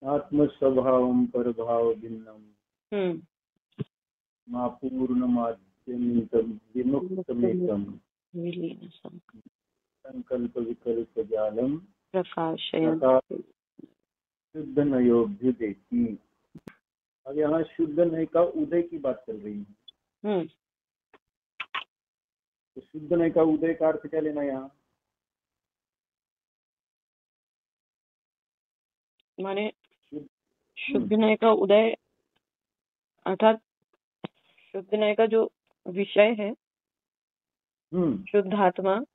आत्मस्वभावं परभाव भिन्नम मापूर्णमाद्यमितं विमुक्तमेकं संकल्प विकल्प जालम प्रकाशयन् शुद्ध नयोभ्युदेति। अब यहाँ शुद्ध नय का उदय की बात चल रही है। तो शुद्ध नय का उदय का अर्थ क्या लेना यहाँ? माने शुद्ध नय का उदय अर्थात शुद्ध नय का जो विषय है शुद्ध आत्मा,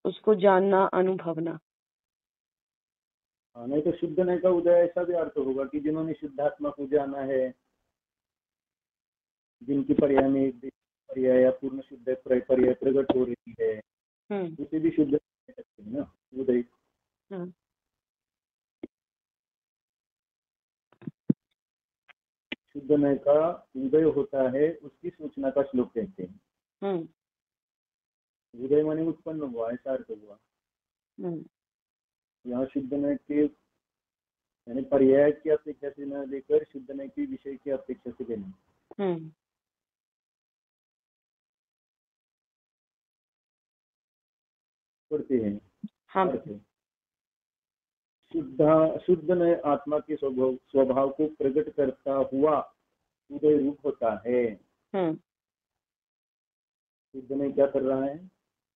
उसको जानना, अनुभवना। नहीं तो शुद्ध नय का उदय ऐसा भी अर्थ होगा कि जिन्होंने शुद्धात्मा को जाना है, जिनकी पर्याय में एक पर्याय या पूर्ण शुद्ध पर्याय प्रकट हो रही है, उसे भी शुद्ध सकते हैं ना उदय। शुद्ध नय का उदय होता है, उसकी सूचना का श्लोक कहते हैं। उदय माने उत्पन्न हुआ, ऐसा अर्थ हुआ। यहाँ शुद्ध नय के यानी पर्याय की अपेक्षा से न लेकर शुद्ध नय के विषय की अपेक्षा से लेना। पढ़ते हैं। हाँ। शुद्ध नय आत्मा के स्वभाव को प्रकट करता हुआ उदय रूप होता है। शुद्ध नय क्या कर रहा है?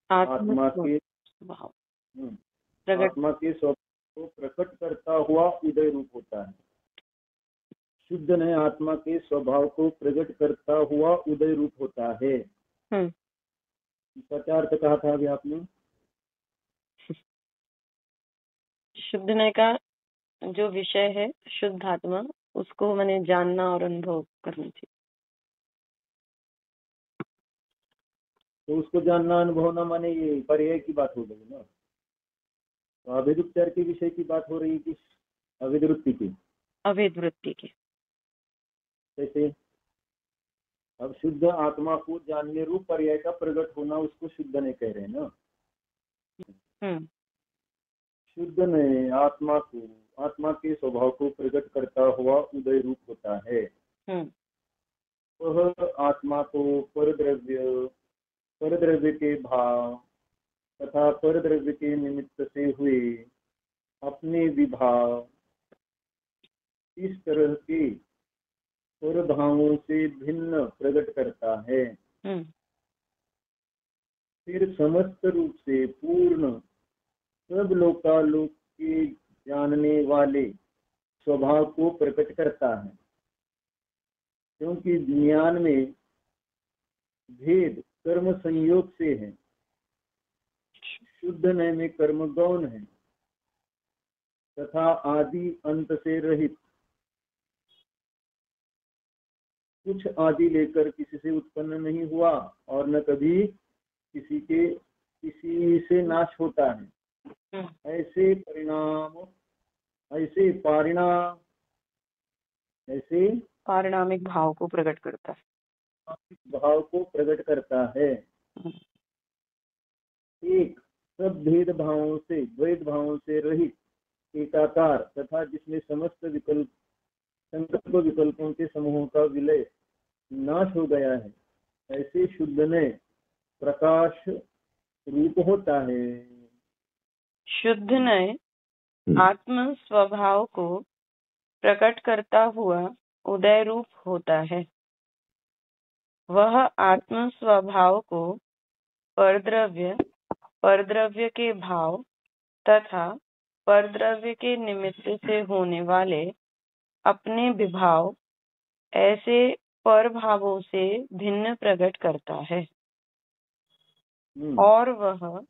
आत्मा के स्वभाव को प्रकट करता हुआ उदय रूप होता है। शुद्ध नय आत्मा के स्वभाव को प्रकट करता हुआ उदय रूप होता है। इसका क्या अर्थ कहा था अभी आपने? शुद्ध नय का जो विषय है शुद्ध आत्मा, उसको मैंने जानना और अनुभव करना चाहिए। तो उसको जानना अनुभवना माने ये पर्याय की बात हो गई ना। तो अभेद उपचार के विषय की बात हो रही कि अभेद वृत्ति की? अभेद वृत्ति की। कैसे? अब शुद्ध आत्मा को जानने रूप पर्याय का प्रकट होना, उसको शुद्ध नय कह रहे हैं ना। शुद्ध नय आत्मा के स्वभाव को प्रकट करता हुआ उदय रूप होता है। वह आत्मा को परद्रव्य के भाव तथा परद्रव्य के निमित्त से हुए अपने विभाव, इस तरह के परभावों से भिन्न प्रकट करता है। फिर समस्त रूप से पूर्ण सब लोकालोक के जानने वाले स्वभाव को प्रकट करता है। क्योंकि ज्ञान में भेद कर्म संयोग से है, शुद्ध नय में कर्म गौण है तथा आदि अंत से रहित। कुछ आदि लेकर किसी से उत्पन्न नहीं हुआ और न कभी किसी से नाश होता है। ऐसे पारिणामिक भाव को प्रकट करता है। भाव को प्रकट करता है। एक सब भेद भावों से द्वैत भावों से रहित एकाकार तथा जिसमें समस्त संकल्प विकल्पों के समूहों का विलय नाश हो गया है, ऐसे शुद्ध नय प्रकाश रूप होता है। शुद्ध नय आत्म स्वभाव को प्रकट करता हुआ उदय रूप होता है। वह आत्म स्वभाव को परद्रव्य के भाव तथा परद्रव्य के निमित्त से होने वाले अपने विभाव, ऐसे परभावों से भिन्न प्रकट करता है। और वह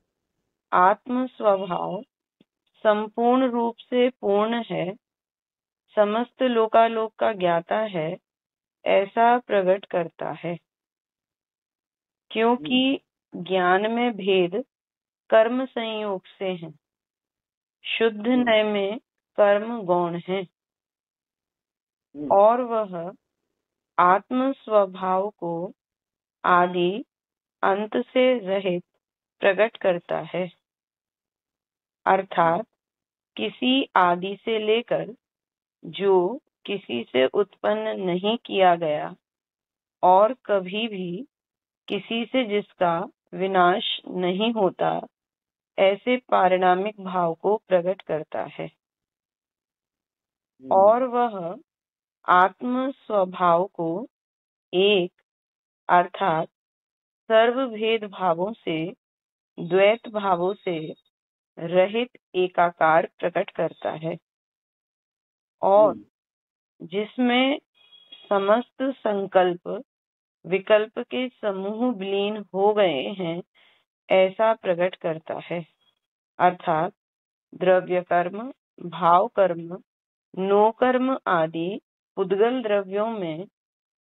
आत्म स्वभाव संपूर्ण रूप से पूर्ण है, समस्त लोकालोक का ज्ञाता है, ऐसा प्रकट करता है। क्योंकि ज्ञान में भेद कर्म संयोग से है, शुद्ध नय में कर्म गौण है। और वह आत्म स्वभाव को आदि अंत से रहित प्रकट करता है, अर्थात किसी आदि से लेकर जो किसी से उत्पन्न नहीं किया गया और कभी भी किसी से जिसका विनाश नहीं होता, ऐसे पारिणामिक भाव को प्रकट करता है। और वह आत्म स्वभाव को एक अर्थात सर्वभेद भावों से, द्वैत भावों से रहित एकाकार प्रकट करता है, और जिसमें समस्त संकल्प विकल्प के समूह विलीन हो गए हैं, ऐसा प्रकट करता है, अर्थात द्रव्य कर्म, भाव कर्म, नो कर्म आदि पुद्गल द्रव्यों में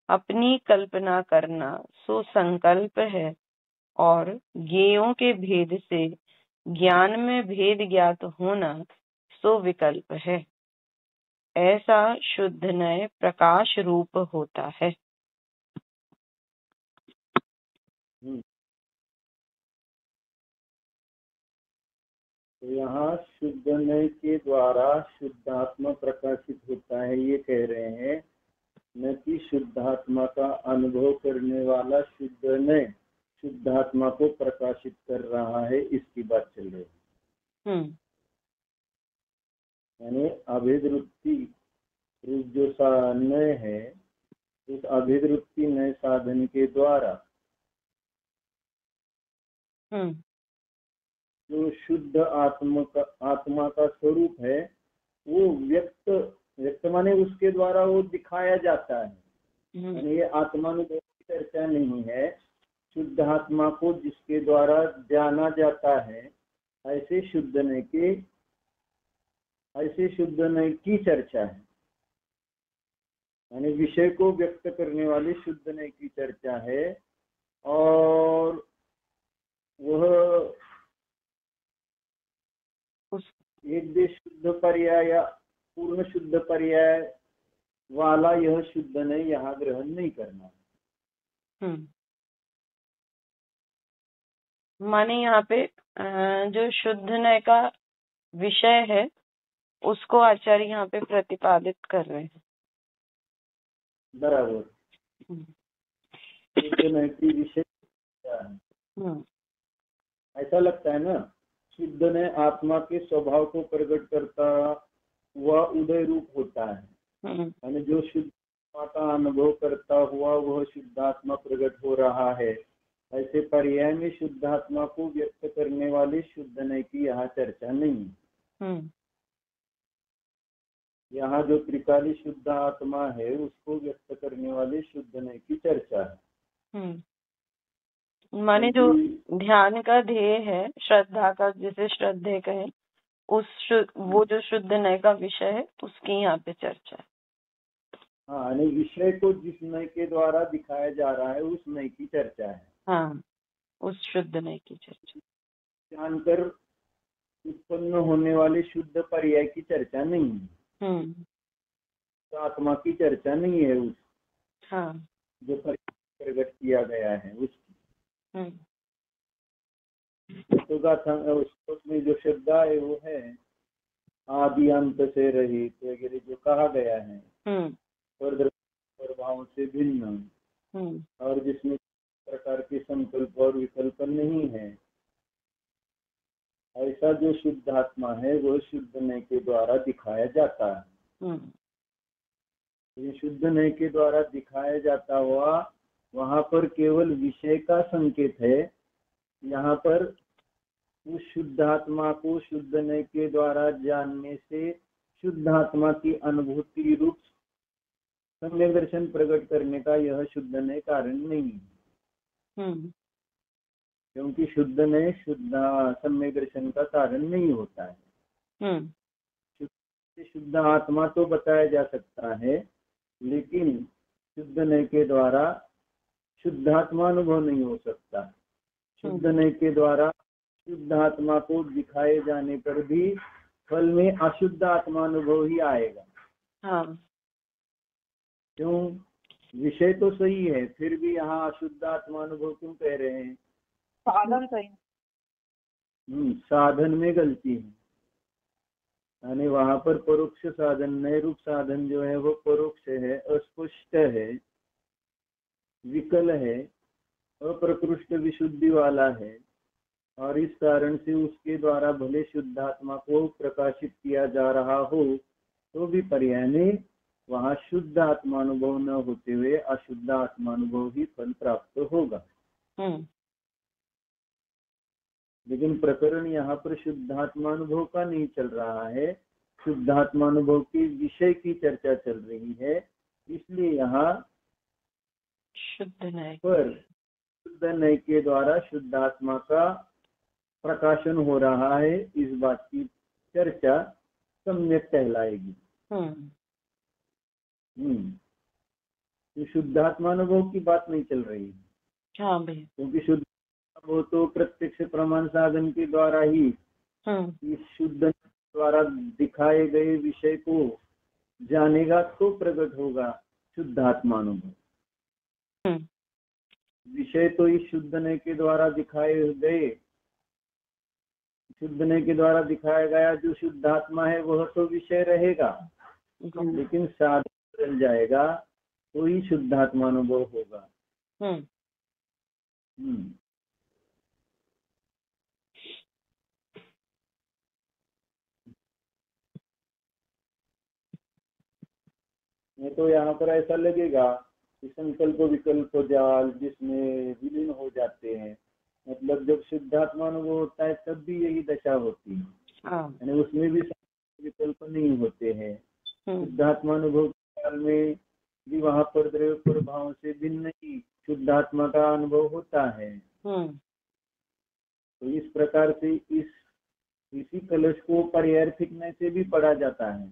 अपनी कल्पना करना सो संकल्प है, और ज्ञेयों के भेद से ज्ञान में भेद ज्ञात होना सो विकल्प है। ऐसा शुद्ध नय प्रकाश रूप होता है। तो यहाँ शुद्ध नय के द्वारा शुद्धात्मा प्रकाशित होता है, ये कह रहे हैं, न कि शुद्धात्मा का अनुभव करने वाला शुद्ध नय शुद्धात्मा को प्रकाशित कर रहा है, इसकी बात चल रही है। यानी अभेद वृत्ति जो नय है, उस अभेद वृत्ति नय साधन के द्वारा जो शुद्ध आत्मा का स्वरूप है, वो व्यक्त माने उसके द्वारा वो दिखाया जाता है। ये आत्मानुभव की चर्चा नहीं है, शुद्ध आत्मा को जिसके द्वारा जाना जाता है, ऐसे शुद्ध नय की चर्चा है। यानी विषय को व्यक्त करने वाले शुद्ध नय की चर्चा है, और वह एक देश शुद्ध पर्याय या पूर्ण शुद्ध पर्याय वाला यह शुद्ध नय यहाँ ग्रहण नहीं करना। माने यहाँ पे जो शुद्ध नय का विषय है, उसको आचार्य यहाँ पे प्रतिपादित कर रहे हैं। बराबर। शुद्ध नय की विषय क्या है? ऐसा लगता है ना, शुद्ध नय आत्मा के स्वभाव को प्रकट करता हुआ उदय रूप होता है, यानी जो शुद्ध आत्मा का अनुभव करता हुआ वह शुद्धात्मा प्रकट हो रहा है। ऐसे पर्याय में शुद्धात्मा को व्यक्त करने वाले शुद्ध नय की यहाँ चर्चा नहीं। यहाँ जो त्रिकाली शुद्ध आत्मा है, उसको व्यक्त करने वाले शुद्ध नय की चर्चा है। माने जो ध्यान का ध्येय है, श्रद्धा का, जिसे श्रद्धे कहे, वो जो शुद्ध नय का विषय है, उसकी यहाँ पे चर्चा है। हाँ, यानी विषय को जिस नय के द्वारा दिखाया जा रहा है, उस नय की चर्चा है। हाँ, उस शुद्ध नय की चर्चा। जानकर उत्पन्न होने वाले शुद्ध पर्याय की चर्चा नहीं है। तो आत्मा की चर्चा नहीं है, उस जो प्रकट किया गया है उसकी। तो उसमें जो शब्द है वो है आदि अंत से रहित वगैरह जो कहा गया है, और भाव से भिन्न, और जिसमें प्रकार के संकल्प और विकल्प नहीं है, ऐसा जो शुद्ध आत्मा है वो शुद्ध नय के द्वारा दिखाया जाता है। ये शुद्ध नय के द्वारा दिखाया जाता हुआ वहां पर केवल विषय का संकेत है। यहाँ पर उस शुद्ध आत्मा को शुद्ध नय के द्वारा जानने से शुद्ध आत्मा की अनुभूति रूप सम्यक दर्शन प्रकट करने का यह शुद्ध नय कारण नहीं है। क्योंकि शुद्ध नय शुद्ध सम्यक दर्शन का कारण नहीं होता है। शुद्ध आत्मा तो बताया जा सकता है, लेकिन शुद्ध नय के द्वारा शुद्धात्मा अनुभव नहीं हो सकता। शुद्ध नय के द्वारा शुद्ध आत्मा को दिखाए जाने पर भी फल में अशुद्ध आत्मा अनुभव ही आएगा। क्यों? विषय तो सही है, फिर भी यहाँ अशुद्ध आत्मानुभव क्यों कह रहे हैं? साधन सही। साधन में गलती है, यानी वहां पर परोक्ष साधन, नए रूप साधन जो है वो परोक्ष है, अस्पष्ट है, विकल है, अप्रकृष्ट विशुद्धि वाला है, और इस कारण से उसके द्वारा भले शुद्धात्मा को प्रकाशित किया जा रहा हो तो भी पर्याय में वहाँ शुद्ध आत्मानुभव न होते हुए अशुद्ध आत्मानुभव ही फल प्राप्त होगा। लेकिन प्रकरण यहाँ पर शुद्धात्मानुभव का नहीं चल रहा है, शुद्धात्मानुभव के विषय की चर्चा चल रही है, इसलिए यहाँ शुद्ध नय के द्वारा शुद्धात्मा का प्रकाशन हो रहा है, इस बात की चर्चा सम्यक कहलाएगी। तो शुद्धात्मानुभव की बात नहीं चल रही है। हाँ भैया, क्योंकि शुद्ध वो तो प्रत्यक्ष प्रमाण साधन के द्वारा ही इस शुद्ध द्वारा दिखाए गए विषय को जानेगा तो प्रकट होगा शुद्धात्मानुभव। विषय तो इस शुद्धने के द्वारा दिखाए गए, शुद्धने के द्वारा दिखाया गया जो शुद्धात्मा है वह तो विषय रहेगा, लेकिन साधन बदल जाएगा तो ही शुद्धात्मानुभव होगा। नहीं तो यहाँ पर ऐसा लगेगा कि संकल्प विकल्प जाल जिसमें विलीन हो जाते हैं, मतलब जब शुद्धात्मानुभव होता है तब भी यही दशा होती है, यानी उसमें भी विकल्प नहीं होते हैं। शुद्धात्मानुभव काल में भी वहाँ पर द्रव्य प्रभाव से भिन्न ही शुद्धात्मा का अनुभव होता है। तो इस प्रकार से इसी कलश को पर्यायर्थिकने से भी पढ़ा जाता है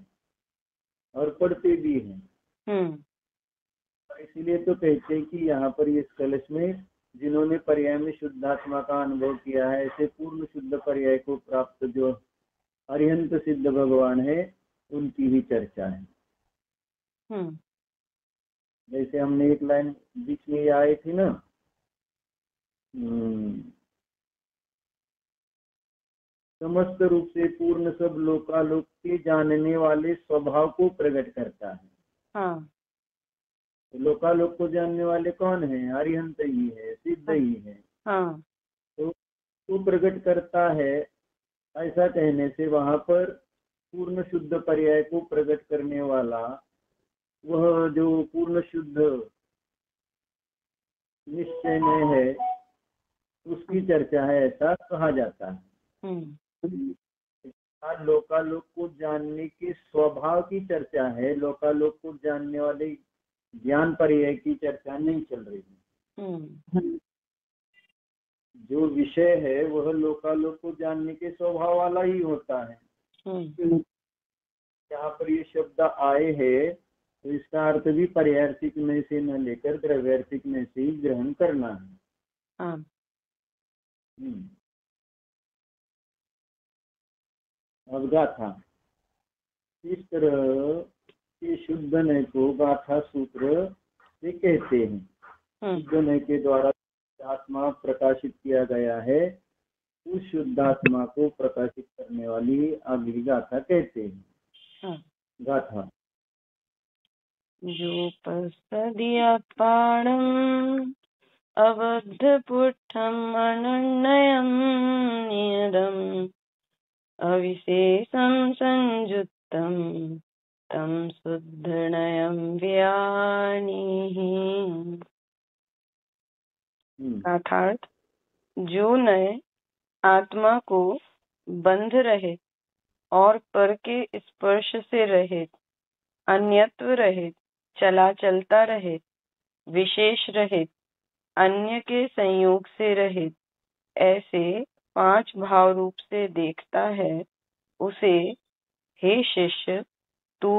और पढ़ते भी हैं। इसीलिए तो कहते हैं कि यहाँ पर इस कलश में जिन्होंने पर्याय में शुद्धात्मा का अनुभव किया है, ऐसे पूर्ण शुद्ध पर्याय को प्राप्त जो अरिहंत सिद्ध भगवान है उनकी ही चर्चा है। जैसे हमने एक लाइन बीच में आए थी ना, समस्त रूप से पूर्ण सब लोकालोक के जानने वाले स्वभाव को प्रकट करता है। तो लोकालोक को जानने वाले कौन है? अरिहंत ही है, सिद्ध ही है। तो वो प्रकट करता है, ऐसा कहने से वहां पर पूर्ण शुद्ध पर्याय को प्रकट करने वाला वह जो पूर्ण शुद्ध निश्चय में है उसकी चर्चा है, ऐसा कहा जाता है। लोकालोक को जानने के स्वभाव की चर्चा है, लोकालोक को जानने वाले ज्ञान पर्याय की चर्चा नहीं चल रही। जो विषय है वह लोकालोक को जानने के स्वभाव वाला ही होता है। यहाँ पर ये शब्द आए हैं तो इसका अर्थ भी पर्यायर्थिक में से न लेकर द्रव्यार्थिक में से ही ग्रहण करना है। अब गाथा, इस तरह के शुद्ध नय को गाथा सूत्र से कहते हैं। शुद्ध नय के द्वारा आत्मा प्रकाशित किया गया है, उस शुद्धात्मा को प्रकाशित करने वाली अगली गाथा कहते हैं। गाथा जोपस्तदीयपाणम् अबद्धपुट्ठम् अनन्यं नियतम् अविशेषं संयुक्तं तं शुद्धनयं व्यानिः। अर्थात जो नय आत्मा को बंध रहित और पर के स्पर्श से रहित, अन्यत्व रहित, चला चलता रहित, विशेष रहित, अन्य के संयोग से रहित, ऐसे 5 भाव रूप से देखता है, उसे हे शिष्य तू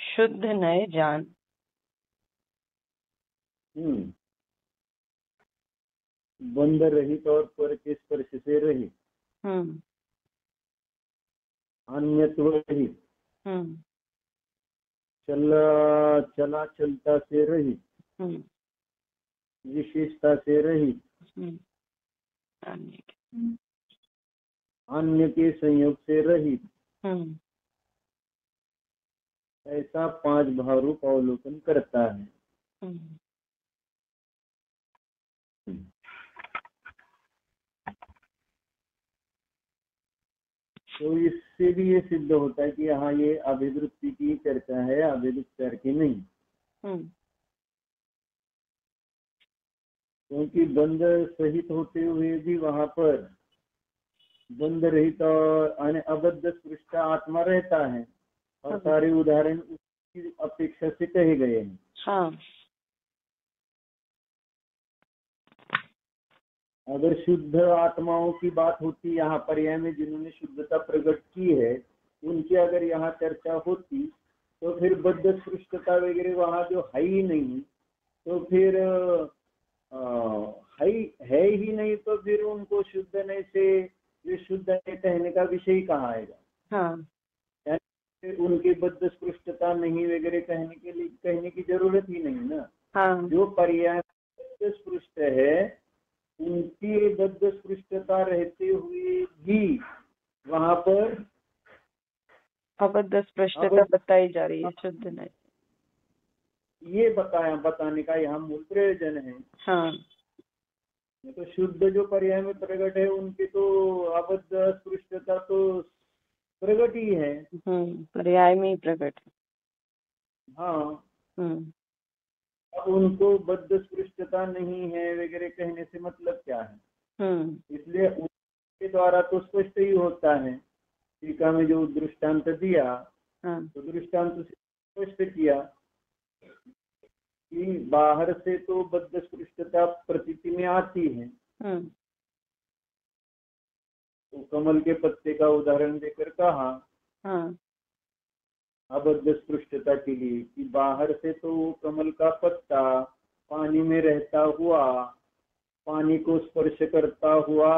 शुद्ध नय जान। बंध रहित और पर के स्पर्श से रहित, अन्यत्व रहित, चला चलता से रहित, हम्म, विशेषता से रहित, अन्य अन्य के संयोग से रहित, हम्म, ऐसा 5 भाव रूप अवलोकन करता है। हम्म, तो इससे भी ये सिद्ध होता है कि यहाँ ये अभिवृत्ति की चर्चा है, अभेद उपचार की नहीं। क्योंकि बंध सहित होते हुए भी वहां पर बंध रहित और अबद्ध स्पृष्ट आत्मा रहता है, और सारे उदाहरण उसकी अपेक्षा से कहे गए हैं। हाँ, अगर शुद्ध आत्माओं की बात होती यहाँ पर्याय में, जिन्होंने शुद्धता प्रकट की है, उनकी अगर यहाँ चर्चा होती तो फिर बद्ध स्पृष्टता वगैरह वहाँ जो है ही नहीं, तो फिर है ही नहीं, तो फिर उनको शुद्ध नहीं से ये शुद्ध नहीं कहने का विषय कहाँ आएगा। हाँ, उनकी बद्ध स्पृष्टता नहीं वगैरह कहने की जरूरत ही नहीं ना। हाँ, जो पर्याय बद्ध स्पृष्ट है, उनकी बद्ध स्पृष्टता रहते हुए भी वहां पर अबद्ध स्पृष्टता बताई जा रही है, शुद्ध नहीं, ये बताने का यहाँ मूल प्रयोजन है। हाँ, तो शुद्ध जो पर्याय में प्रकट है, उनकी तो अबद्ध स्पृष्टता तो प्रकट ही है। पर्याय में ही प्रकट है। हाँ, हम्म, अब उनको बद्ध स्पृष्टता नहीं है वगैरह कहने से मतलब क्या है। इसलिए उनके द्वारा तो स्पष्ट ही होता है। टीका में जो दृष्टांत दिया, तो दृष्टांत से स्पष्ट किया कि बाहर से तो बद्ध स्पृष्टता प्रतीति में आती है। तो कमल के पत्ते का उदाहरण देकर कहा अबद्ध स्पृष्टता के लिए कि बाहर से तो वो कमल का पत्ता पानी में रहता हुआ, पानी को स्पर्श करता हुआ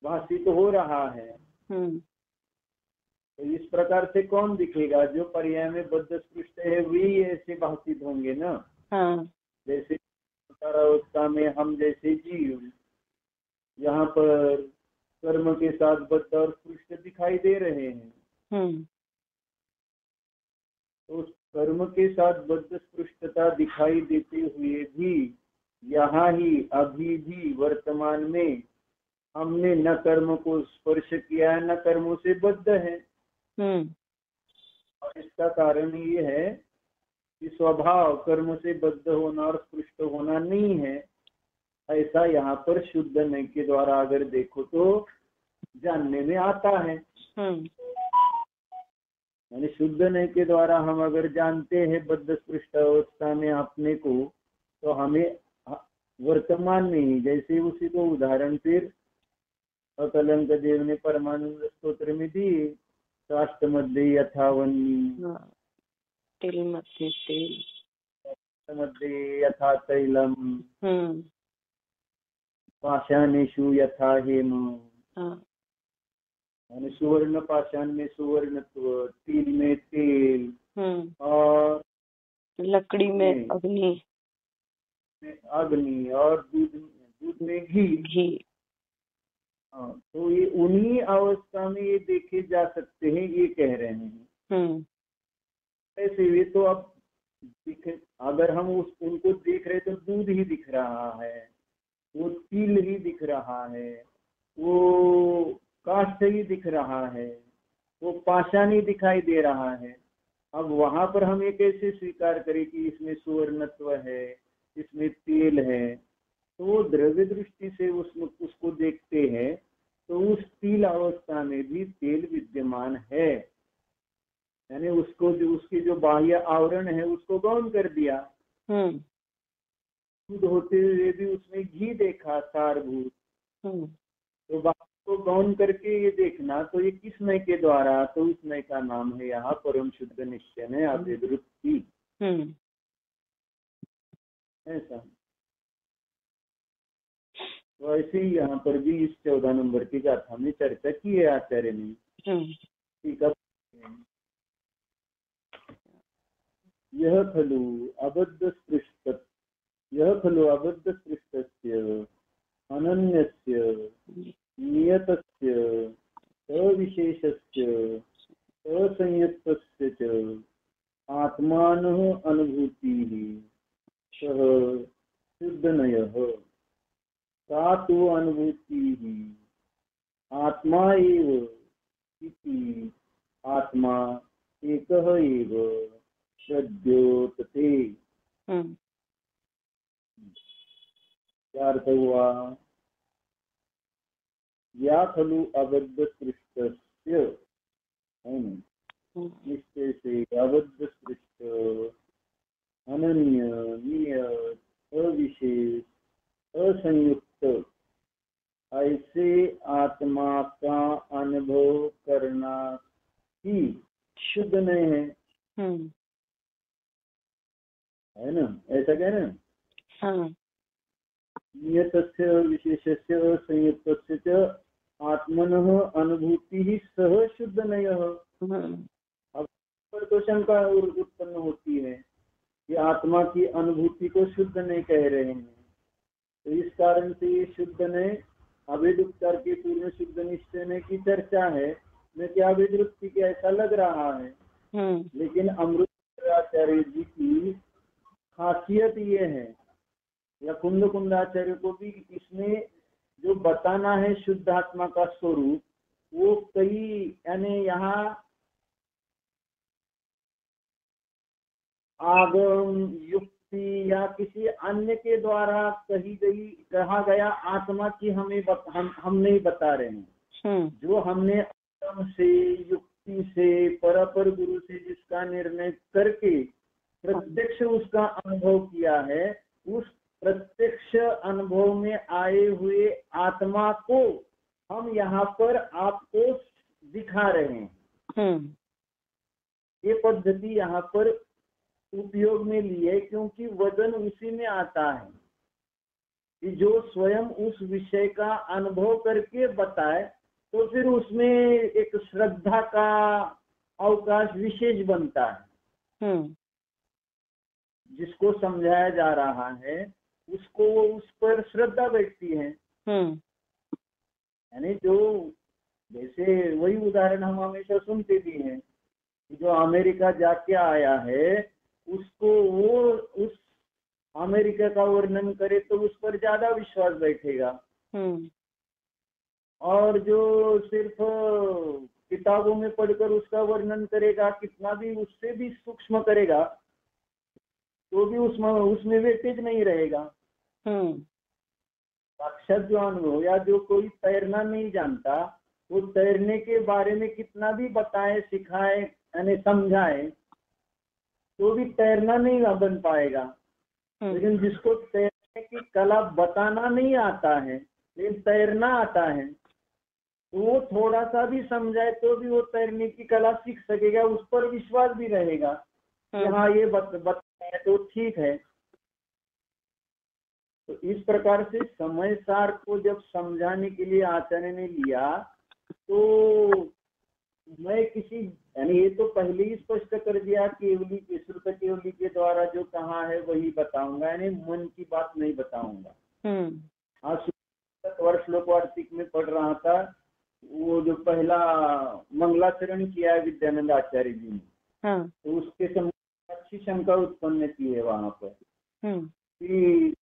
भाषित हो रहा है। तो इस प्रकार से कौन दिखेगा? जो पर्याय में बद्ध स्पृष्ट है वही ऐसे भाषित होंगे ना। जैसे अवस्था में हम जैसे जीव यहाँ पर कर्म के साथ बद्ध और स्पृष्ट दिखाई दे रहे हैं। तो उस कर्म के साथ बद्ध स्पृष्टता दिखाई देते हुए भी यहाँ ही अभी भी वर्तमान में हमने न कर्म को स्पर्श किया है, न कर्मों से बद्ध है। और इसका कारण ये है कि स्वभाव कर्म से बद्ध होना और स्पृष्ट होना नहीं है। ऐसा यहाँ पर शुद्ध नहीं के द्वारा अगर देखो तो जानने में आता है। यानी शुद्ध नहीं के द्वारा हम अगर जानते हैं बद्ध स्पृष्ट अवस्था में अपने को, तो हमें वर्तमान में ही, जैसे उसी को उदाहरण फिर अकलंक देव ने परमानंद स्तोत्र में दी, साष्टमध्ये यथावन्नी मध्ये यथा तैलम पाषाणेषु यथा हेम। सुवर्ण पाषाण में सुवर्णत्व, तिल में तेल, और लकड़ी में अग्नि, और दूध में घी। तो ये उन्हीं अवस्था में ये देखे जा सकते हैं, ये कह रहे हैं। ऐसे वे तो अब अगर हम उनको देख रहे तो दूध ही दिख रहा है, वो तिल ही दिख रहा है, वो काष्ठ ही दिख रहा है, वो पाषाण ही दिखाई दे रहा है। अब वहां पर हम ये कैसे स्वीकार करें कि इसमें सुवर्णत्व है, इसमें तेल है? तो वो द्रव्य दृष्टि से उसको देखते हैं, तो उस तिल अवस्था में भी तेल विद्यमान है। यानी उसको जो उसकी जो बाह्य आवरण है उसको गौण कर दिया। दूध होते हुए भी उसमें घी देखा सारभूत। तो बात को गौण करके ये देखना, तो ये किस नय के द्वारा? तो उस नय का नाम है यहाँ परम शुद्ध निश्चय है, अभिवृत्ति। ऐसा तो ऐसे ही यहाँ पर भी इस 14 नंबर की गाथा में चर्चा की है आचार्य ने। ठीक है, यह खलु अबद्ध स्पृष्ट यह खलु अबद्धसृष्टस्य अनन्यस्य नियतस्य अविशेषस्य असंयुक्तस्य च आत्मानः अनुभूतिः सः शुद्धनयः। सा तु अनुभूतिः आत्मा एव इति आत्मा एकः एव प्रद्योतते। क्या अर्थ हुआ? या खलु अबद्ध सृष्टस्य, निश्चय से अबद्ध सृष्ट अनन्य नियत अविशेष असंयुक्त ऐसे आत्मा का अनुभव करना ही शुद्ध नहीं है, है ना? ऐसा कह रहे हैं। नियतस्य विशेषस्य असंयुक्तस्य च आत्मनः अनुभूति ही सह शुद्धनयः। अब पर तो शंका उत्पन्न होती है कि आत्मा की अनुभूति को शुद्ध नहीं कह रहे हैं, तो इस कारण से ये शुद्ध नहीं अवैध उपचार के पूर्व शुद्ध निश्चय में की चर्चा है। मैं क्या अवैध वृत्ति के ऐसा लग रहा है, लेकिन अमृताचार्य जी की खासियत ये है, या कुंदाचार्य को भी इसमें जो बताना है शुद्ध आत्मा का स्वरूप, वो कई यानी यहाँ आगम युक्ति या किसी अन्य के द्वारा कहा गया आत्मा की हम नहीं बता रहे हैं। जो हमने आगम से युक्ति से परापर गुरु से जिसका निर्णय करके प्रत्यक्ष उसका अनुभव किया है, उस प्रत्यक्ष अनुभव में आए हुए आत्मा को हम यहाँ पर आपको दिखा रहे हैं। ये पद्धति यहाँ पर उपयोग में ली है, क्योंकि वजन उसी में आता है कि जो स्वयं उस विषय का अनुभव करके बताए, तो फिर उसमें एक श्रद्धा का अवकाश विशेष बनता है। जिसको समझाया जा रहा है उसको उस पर श्रद्धा बैठती है। यानी जो जैसे वही उदाहरण हम हमेशा सुनते भी हैं, जो अमेरिका जाके आया है उसको वो उस अमेरिका का वर्णन करे तो उस पर ज्यादा विश्वास बैठेगा, और जो सिर्फ किताबों में पढ़कर उसका वर्णन करेगा, कितना भी उससे भी सूक्ष्म करेगा, तो भी उसमें वेटेज नहीं रहेगा। साक्षात जो अनुभव, या जो कोई तैरना नहीं जानता, वो तैरने के बारे में कितना भी बताए, सिखाए, यानी समझाए, तो भी तैरना नहीं बन पाएगा। लेकिन जिसको तैरने की कला बताना नहीं आता है लेकिन तैरना आता है, तो वो थोड़ा सा भी समझाए तो भी वो तैरने की कला सीख सकेगा, उस पर विश्वास भी रहेगा कि हाँ ये बताए तो ठीक है। तो इस प्रकार से समय सार को जब समझाने के लिए आचार्य ने लिया, तो मैं किसी यानी ये तो पहले ही स्पष्ट कर दिया, केवली के श्रुत केवली के द्वारा जो कहा है वही बताऊंगा, यानी मन की बात नहीं बताऊंगा। आज वर्ष श्लोक वार्तिक में पढ़ रहा था, वो जो पहला मंगलाचरण किया है विद्यानंद आचार्य जी ने, तो उसके संबंध अच्छी शंका उत्पन्न की है वहां पर कि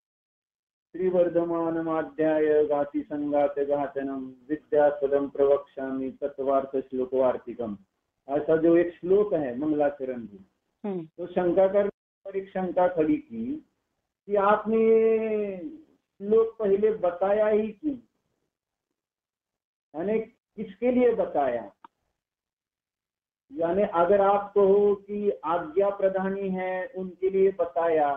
श्रीवर्धमानमाध्याय घाति संगात घातनम विद्यास्पदम प्रवक्ष्यामि तत्वार्थ श्लोक वार्तिकम, ऐसा जो एक श्लोक है मंगलाचरण जी, तो शंका करने पर एक शंका खड़ी की कि आपने ये श्लोक पहले बताया ही क्यों, यानी किसके लिए बताया? यानी अगर आप कहो कि आज्ञा प्रधानी है उनके लिए बताया,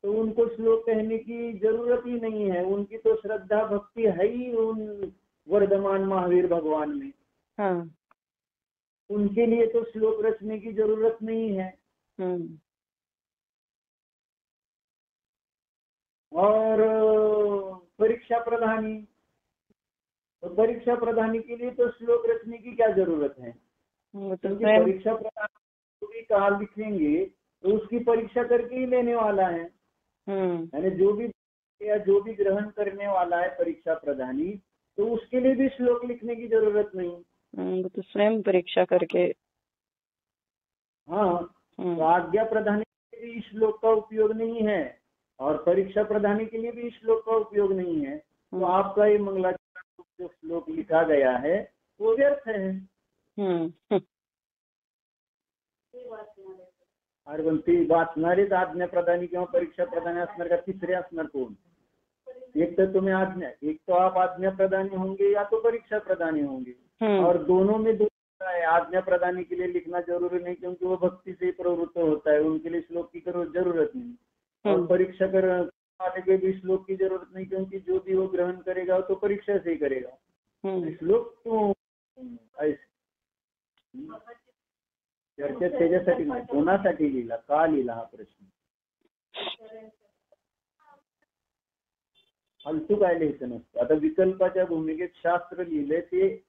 तो उनको श्लोक कहने की जरूरत ही नहीं है, उनकी तो श्रद्धा भक्ति है ही उन वर्धमान महावीर भगवान में। उनके लिए तो श्लोक रचने की जरूरत नहीं है। और परीक्षा प्रधानी, तो परीक्षा प्रधानी के लिए तो श्लोक रचने की क्या जरूरत है? क्योंकि परीक्षा प्रधानी को भी काल लिखेंगे तो उसकी परीक्षा करके ही लेने वाला है। यानी जो भी या जो भी ग्रहण करने वाला है परीक्षा प्रधानी, तो उसके लिए भी श्लोक लिखने की जरूरत नहीं। वो तो स्वयं परीक्षा करके। हाँ, तो आज्ञा प्रधानी के लिए इस श्लोक का उपयोग नहीं है और परीक्षा प्रधानी के लिए भी इस श्लोक का उपयोग नहीं है। तो आपका ये मंगलाचरण जो श्लोक लिखा गया है वो व्यर्थ है। अरे ती वाचणारेच आज्ञा प्रदानी किंवा परीक्षा प्रदानी असणार का तिसरे असणार कोण? एक तो तुम्हें आज्ञा, एक तो आप आज्ञा प्रदानी होंगे या तो परीक्षा प्रदानी होंगे, और दोनों में दो है। आज्ञा प्रदानी के लिए लिखना जरूरी नहीं क्योंकि वो भक्ति से प्रवृत्त होता है, उनके लिए श्लोक की जरूरत नहीं। और परीक्षा वाले के भी श्लोक की जरूरत नहीं क्योंकि जो भी वो ग्रहण करेगा तो परीक्षा से ही करेगा। श्लोक क्यों ऐसे? चर्चेत त्याच्यासाठी नाही, कोणासाठी लिहिला, का लिहिला हा प्रश्न? फालतू काय लिहायचं नसतं। आता विकल्पाच्या भूमिकेत शास्त्र लिहिले ते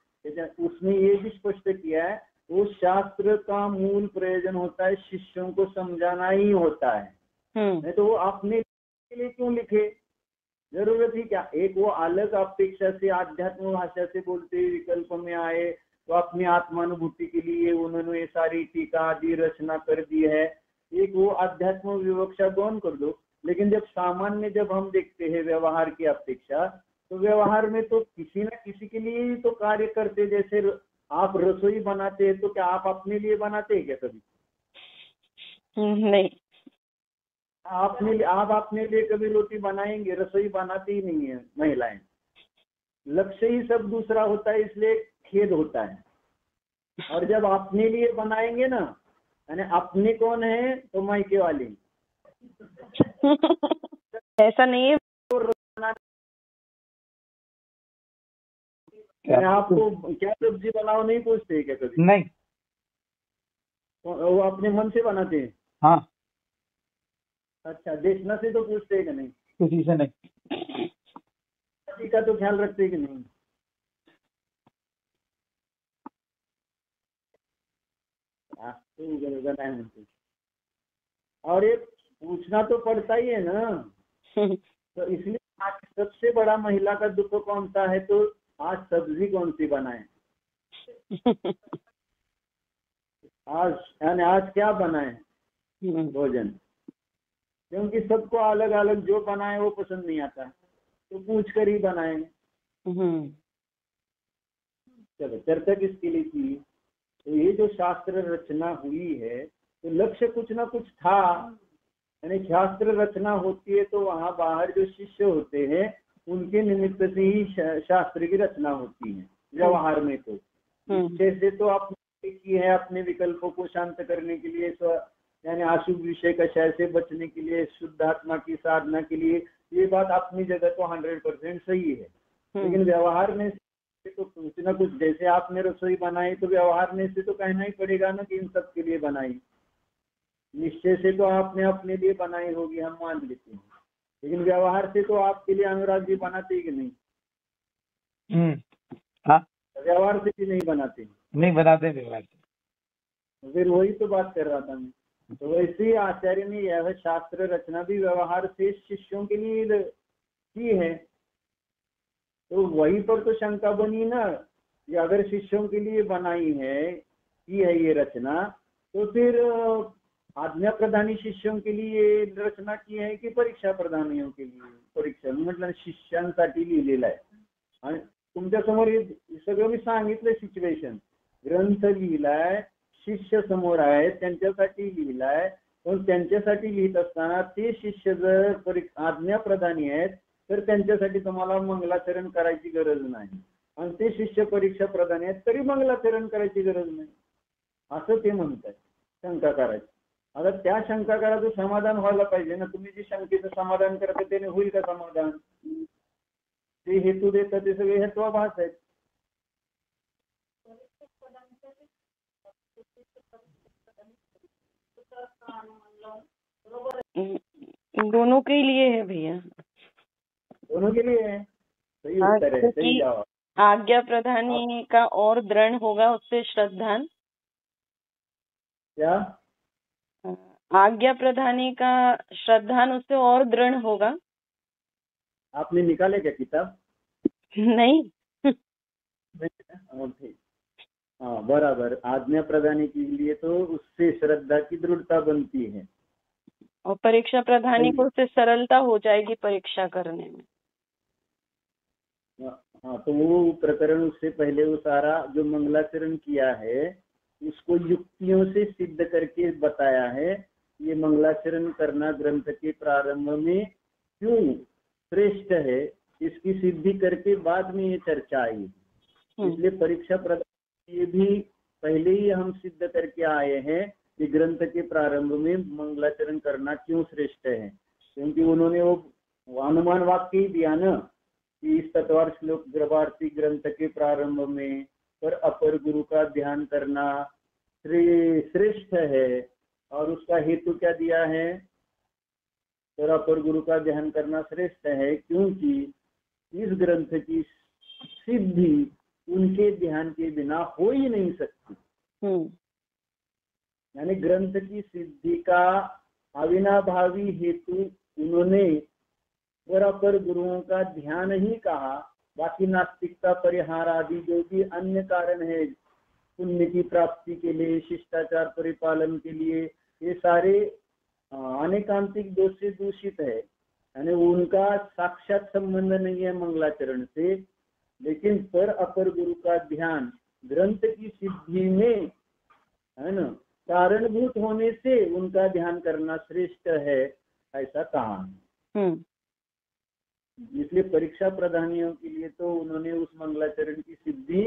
उसने ये भी स्पष्ट किया है वो शास्त्र का मूल प्रयोजन होता है शिष्यों को समझाना ही होता है। नहीं तो वो अपने लिए क्यों लिखे? जरूरत ही क्या? एक वो अलग अपेक्षा से आध्यात्म भाषा से बोलते विकल्प में आए तो अपनी आत्मानुभूति के लिए उन्होंने ये सारी टीका आदि रचना कर दी है। एक वो आध्यात्म विवक्षा गौण कर दो, लेकिन जब सामान्य जब हम देखते हैं व्यवहार की अपेक्षा, तो व्यवहार में तो किसी न किसी के लिए ही तो कार्य करते। जैसे आप रसोई बनाते हैं तो क्या आप अपने लिए बनाते हैं क्या कभी? नहीं। आप अपने लिए कभी रोटी बनाएंगे? रसोई बनाती ही नहीं है महिलाएं। लक्ष्य ही सब दूसरा होता है, इसलिए खेद होता है। और जब अपने लिए बनाएंगे ना, यानी अपने कौन है तो मायके वाले। ऐसा नहीं है। आपको क्या सब्जी बनाओ नहीं पूछते क्या कभी? नहीं, वो अपने मन से बनाते हैं। हाँ। अच्छा, देखना से तो पूछते हैं कि नहीं? किसी से नहीं। किसी का तो ख्याल रखते हैं कि नहीं? और ये पूछना तो पड़ता ही है ना। तो इसलिए आज सबसे बड़ा महिला का दुख कौन सा है? तो आज सब्जी कौन सी बनाए, आज क्या बनाए भोजन? क्योंकि सबको अलग अलग जो बनाए वो पसंद नहीं आता, तो पूछ कर ही बनाए। चलो, चर्चा किसके लिए की? तो ये जो शास्त्र रचना हुई है तो लक्ष्य कुछ ना कुछ था। यानी शास्त्र रचना होती है तो वहाँ बाहर जो शिष्य होते हैं उनके निमित्त से ही शास्त्र की रचना होती है। व्यवहार में तो जैसे तो आपने की है अपने विकल्पों को शांत करने के लिए, यानी अशुभ विषय कषाय से बचने के लिए, शुद्ध आत्मा की साधना के लिए, ये बात अपनी जगह तो 100% सही है। लेकिन व्यवहार में तो कुछ ना कुछ, जैसे आपने रसोई बनाई तो व्यवहार में से तो कहना ही पड़ेगा ना कि इन सब के लिए बनाई। निश्चय से तो आपने अपने लिए बनाई होगी, हम मान लेते हैं, लेकिन व्यवहार से तो आपके लिए अनुराग जी बनाते ही कि नहीं? हाँ, व्यवहार से भी नहीं बनाते। नहीं बनाते व्यवहार से। फिर वही तो बात कर रहा था मैं। तो वैसे ही आचार्य ने यह शास्त्र रचना भी व्यवहार से शिष्यों के लिए की है। तो वहीं पर तो शंका बनी ना कि अगर शिष्यों के लिए बनाई है, की है ये रचना, तो फिर आज्ञा प्रधानी शिष्यों के लिए रचना की आहे की परीक्षा प्रधानियों के लिए? परीक्षा म्हटलं शिष्यांसाठी लिहिलेलं आहे आणि तुमच्या समोर हे सगळं मी सांगितलं सिच्युएशन। ग्रंथ लिहिलाय, शिष्य समोर आहेत, त्यांच्यासाठी लिहिलाय, पण त्यांच्यासाठी लिहित असताना ते शिष्य जर आज्ञा प्रधानी आहेत तर त्यांच्यासाठी तुम्हाला मंगलाचरण करायची गरज नाही, आणि ते शिष्य परीक्षा प्रधानी आहेत तरी मंगलाचरण करायची गरज नाही असं ते म्हणतात। शंका करायची। आता त्या शंकाकाराचं समाधान व्हायला पाहिजे ना। तुम्ही जी शंकेचं समाधान करता त्याने होईल का समाधान? ते हेतू देतात ते सगळे हेत्वाभास आहेत। दोनों के लिए है भैया, दोनों के लिए है। सही उत्तर है, सही जवाब। आज्ञा प्रधानी का और दृढ़ होगा उससे श्रद्धान। क्या? आज्ञा प्रदानी का श्रद्धान उससे और दृढ़ होगा। आपने निकाले क्या किताब? नहीं। ठीक। हाँ बराबर, आज्ञा प्रदानी के लिए तो उससे श्रद्धा की दृढ़ता बनती है और परीक्षा प्रदानी को उससे सरलता हो जाएगी परीक्षा करने में। हाँ तो वो प्रकरण उससे पहले वो सारा जो मंगलाचरण किया है उसको युक्तियों से सिद्ध करके बताया है। ये मंगलाचरण करना ग्रंथ के प्रारंभ में क्यों श्रेष्ठ है, इसकी सिद्धि करके बाद में ये चर्चा आई। इसलिए परीक्षा प्रदान ये भी पहले ही हम सिद्ध करके आए हैं कि ग्रंथ के प्रारंभ में मंगलाचरण करना क्यों श्रेष्ठ है, क्योंकि उन्होंने वो अनुमान वाक्य ही दिया ना कि इस तत्वार श्लोक गर्भार्थी ग्रंथ के प्रारंभ में पर अपर गुरु का ध्यान करना श्रेष्ठ है। और उसका हेतु क्या दिया है, पर अपर गुरु का ध्यान करना श्रेष्ठ है क्योंकि इस ग्रंथ की सिद्धि उनके ध्यान के बिना हो ही नहीं सकती। यानी ग्रंथ की सिद्धि का अविनाभावी हेतु उन्होंने पर गुरुओं का ध्यान ही कहा। बाकी नास्तिकता परिहार आदि जो भी अन्य कारण है पुण्य की प्राप्ति के लिए, शिष्टाचार परिपालन के लिए, ये सारे अनेकांतिक दोष से दूषित है, यानी उनका साक्षात संबंध नहीं है मंगलाचरण से। लेकिन पर अपर गुरु का ध्यान ग्रंथ की सिद्धि में है ना कारणभूत होने से उनका ध्यान करना श्रेष्ठ है, ऐसा कहा। इसलिए परीक्षा प्रधानियों के लिए तो उन्होंने उस मंगलाचरण की सिद्धि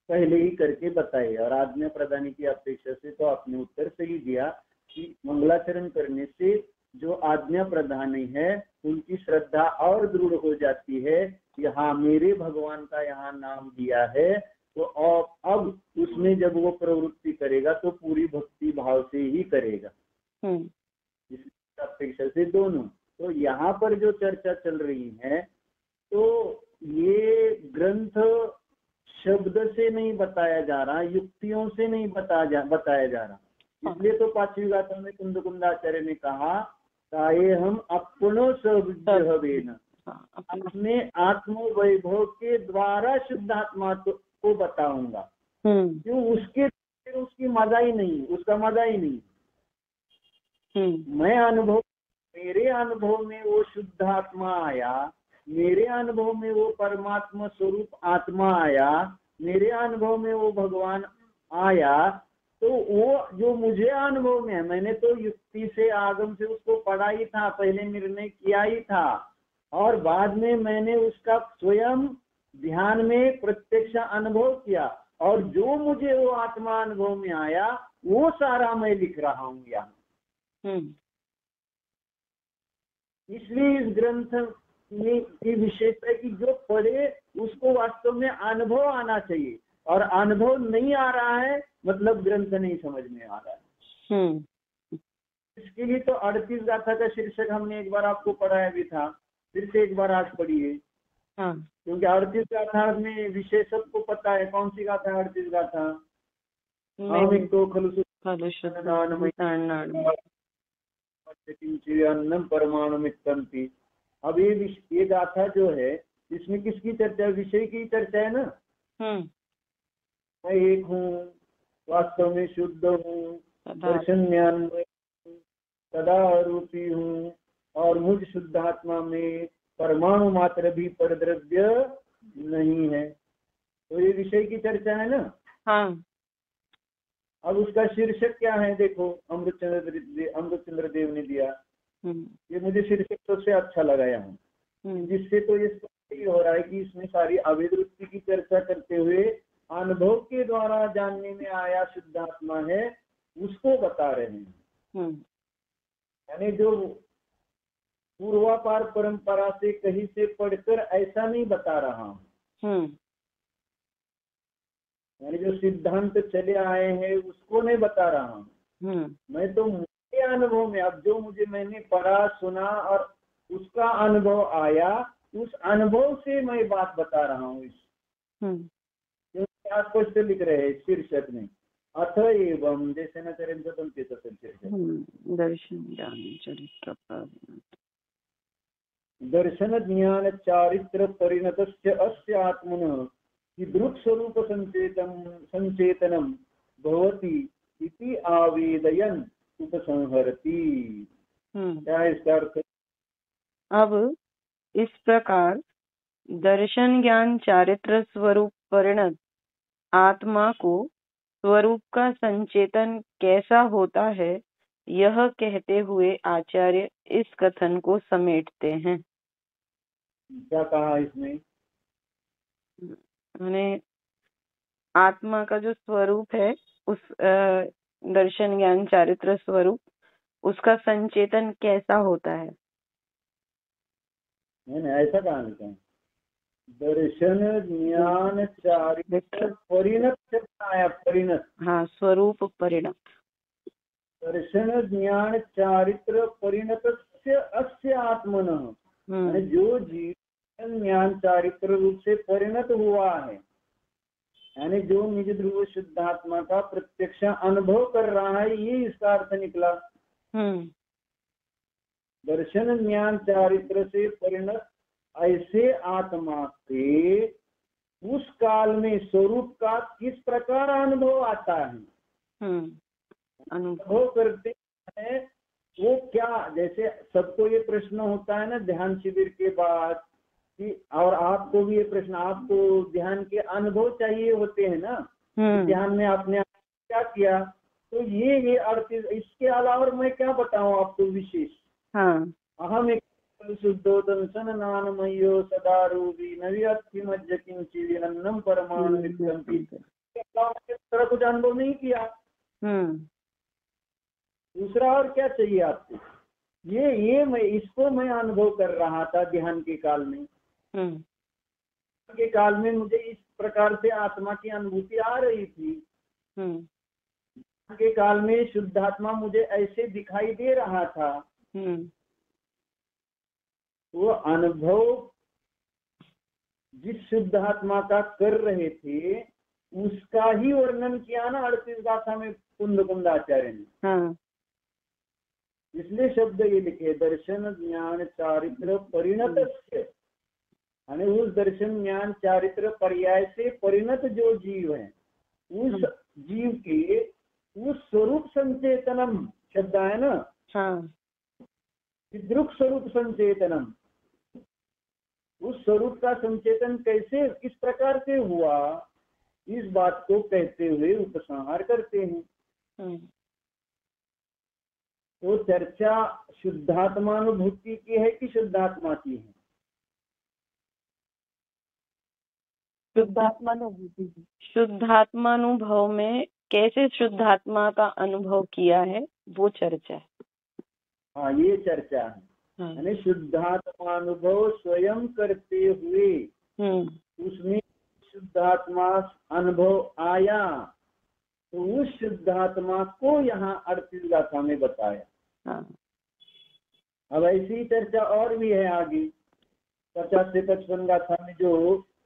पहले ही करके बताई। और आज्ञा प्रदानी की अपेक्षा से तो आपने उत्तर सही दिया कि मंगलाचरण करने से जो आज्ञा प्रदानी है उनकी श्रद्धा और दृढ़ हो जाती है कि हाँ मेरे भगवान का यहाँ नाम दिया है, तो अब उसमें जब वो प्रवृत्ति करेगा तो पूरी भक्ति भाव से ही करेगा। इसकी अपेक्षा से दोनों। तो यहाँ पर जो चर्चा चल रही है तो ये ग्रंथ शब्द से नहीं बताया जा रहा, युक्तियों से नहीं बताया जा रहा। इसलिए तो पांचवी गाथा में कुंदकुंदाचार्य ने कहा ताये हम अपनो सब अपने आत्म वैभव के द्वारा शुद्धात्मा को बताऊंगा। क्यों? उसकी मजा ही नहीं, उसका मजा ही नहीं। मैं अनुभव, मेरे अनुभव में वो शुद्ध आत्मा आया, मेरे अनुभव में वो परमात्मा स्वरूप आत्मा आया, मेरे अनुभव में वो भगवान आया, तो वो जो मुझे अनुभव में है, मैंने तो युक्ति से आगम से उसको पढ़ा ही था, पहले निर्णय किया ही था और बाद में मैंने उसका स्वयं ध्यान में प्रत्यक्ष अनुभव किया और जो मुझे वो आत्मा अनुभव में आया वो सारा मैं लिख रहा हूँ यहाँ। इसलिए इस ग्रंथ की विशेषता है कि जो पढ़े उसको वास्तव में अनुभव आना चाहिए, और अनुभव नहीं आ रहा है मतलब ग्रंथ नहीं समझ में आ रहा है। इसके लिए तो 38 गाथा का शीर्षक हमने एक बार आपको पढ़ाया भी था, फिर से एक बार आज पढ़िए। क्योंकि 38 गाथा में विषय सबको पता है। कौन सी गाथा है 38 गाथा? अन्नम परमाणु मित्तंति। अब ये गाथा जो है इसमें किसकी चर्चा? विषय की चर्चा है ना। मैं एक हूँ, वास्तव में शुद्ध हूँ, दर्शन ज्ञान में सदा आरोपी हूँ और मुझ शुद्धात्मा में परमाणु मात्र भी परद्रव्य नहीं है। तो ये विषय की चर्चा है ना। अब उसका शीर्षक क्या है देखो, अमृतचंद्र देव ने दिया। ये मुझे शीर्षक सबसे अच्छा लगा यहाँ, जिससे तो ये स्पष्ट हो रहा है कि इसमें सारी अवैध वृत्ति की चर्चा करते हुए अनुभव के द्वारा जानने में आया शुद्धात्मा है उसको बता रहे हैं। यानी जो पूर्वापार परंपरा से कहीं से पढ़कर ऐसा नहीं बता रहा हूँ। यानी जो सिद्धांत चले आए हैं उसको नहीं बता रहा हूँ। मैं तो मेरे अनुभव में, अब जो मैंने पढ़ा सुना और उसका अनुभव आया, उस अनुभव से मैं बात बता रहा हूँ। क्योंकि स्पष्ट लिख रहे हैं शीर्षक में, अथ एवं जैसे न करेंचं पण तेच असेल चर्चा. दर्शन ज्ञान चरित्र दर्शन ज्ञान चारित्र परिणतस्य अस्य आत्मनः कीदृक् स्वरूप संचेतनम भवति इति आवेदयन् उपसंहरति. क्या है इसका अर्थ? अब इस प्रकार दर्शन ज्ञान चारित्र स्वरूप परिणत आत्मा को स्वरूप का संचेतन कैसा होता है, यह कहते हुए आचार्य इस कथन को समेटते हैं. क्या कहा इसमें? मैंने आत्मा का जो स्वरूप है उस दर्शन ज्ञान चारित्र स्वरूप, उसका संचेतन कैसा होता है. नहीं ऐसा कहा नहीं. दर्शन ज्ञान चारित्र परिणत शब्द आया. परिणत. हाँ, स्वरूप परिणत. दर्शन ज्ञान चारित्र परिणत अस्य आत्मनः, जो जीवन ज्ञान चारित्र रूप से परिणत हुआ है, यानी जो निज ध्रुव शुद्धात्मा का प्रत्यक्ष अनुभव कर रहा है, ये इसका अर्थ निकला. दर्शन ज्ञान चारित्र से परिणत ऐसे आत्मा से उस काल में स्वरूप का किस प्रकार अनुभव आता है, अनुभव करते हैं वो क्या. जैसे सबको ये प्रश्न होता है ना ध्यान शिविर के बाद कि, और आपको भी ये प्रश्न, आपको ध्यान के अनुभव चाहिए होते हैं ना. ध्यान में आपने क्या किया, तो ये अर्थ. इसके अलावा मैं क्या बताऊं आपको विशेष. अहम एक शुद्धोदंसन नानमयो सदा रूपी नव्यर्थि मज्ज किंचि विनन्नम परमाणु नित्यंति. तरह कुछ अनुभव नहीं किया. दूसरा और क्या चाहिए आपको. ये मैं अनुभव कर रहा था ध्यान के काल में. के काल में मुझे इस प्रकार से आत्मा की अनुभूति आ रही थी. के काल में शुद्धात्मा मुझे ऐसे दिखाई दे रहा था. वो अनुभव जिस शुद्धात्मा का कर रहे थे उसका ही वर्णन किया ना 38 गाथा में कुंदाचार्य ने. इसलिए शब्द ये लिखे दर्शन ज्ञान चारित्र परिणतस्य, यानी उस दर्शन ज्ञान चारित्र पर्याय से परिणत जो जीव है, उस जीव के उस स्वरूप संचेतनम शब्द है ना. दृक् स्वरूप संचेतनम, उस स्वरूप का संचेतन कैसे किस प्रकार से हुआ, इस बात को कहते हुए उपसंहार करते हैं. तो चर्चा शुद्धात्मानुभूति की है कि शुद्धात्मा की है. शुद्धात्मानुभूति. शुद्धात्मानुभव में कैसे शुद्धात्मा का अनुभव किया है वो चर्चा है. हाँ, ये चर्चा है. यानी शुद्धात्मानुभव स्वयं करते हुए उसमें शुद्धात्मा अनुभव आया, तो उस शुद्धात्मा को यहाँ 38 गाथा में बताया. अब ऐसी चर्चा और भी है आगे 50 से 55 गाथा में जो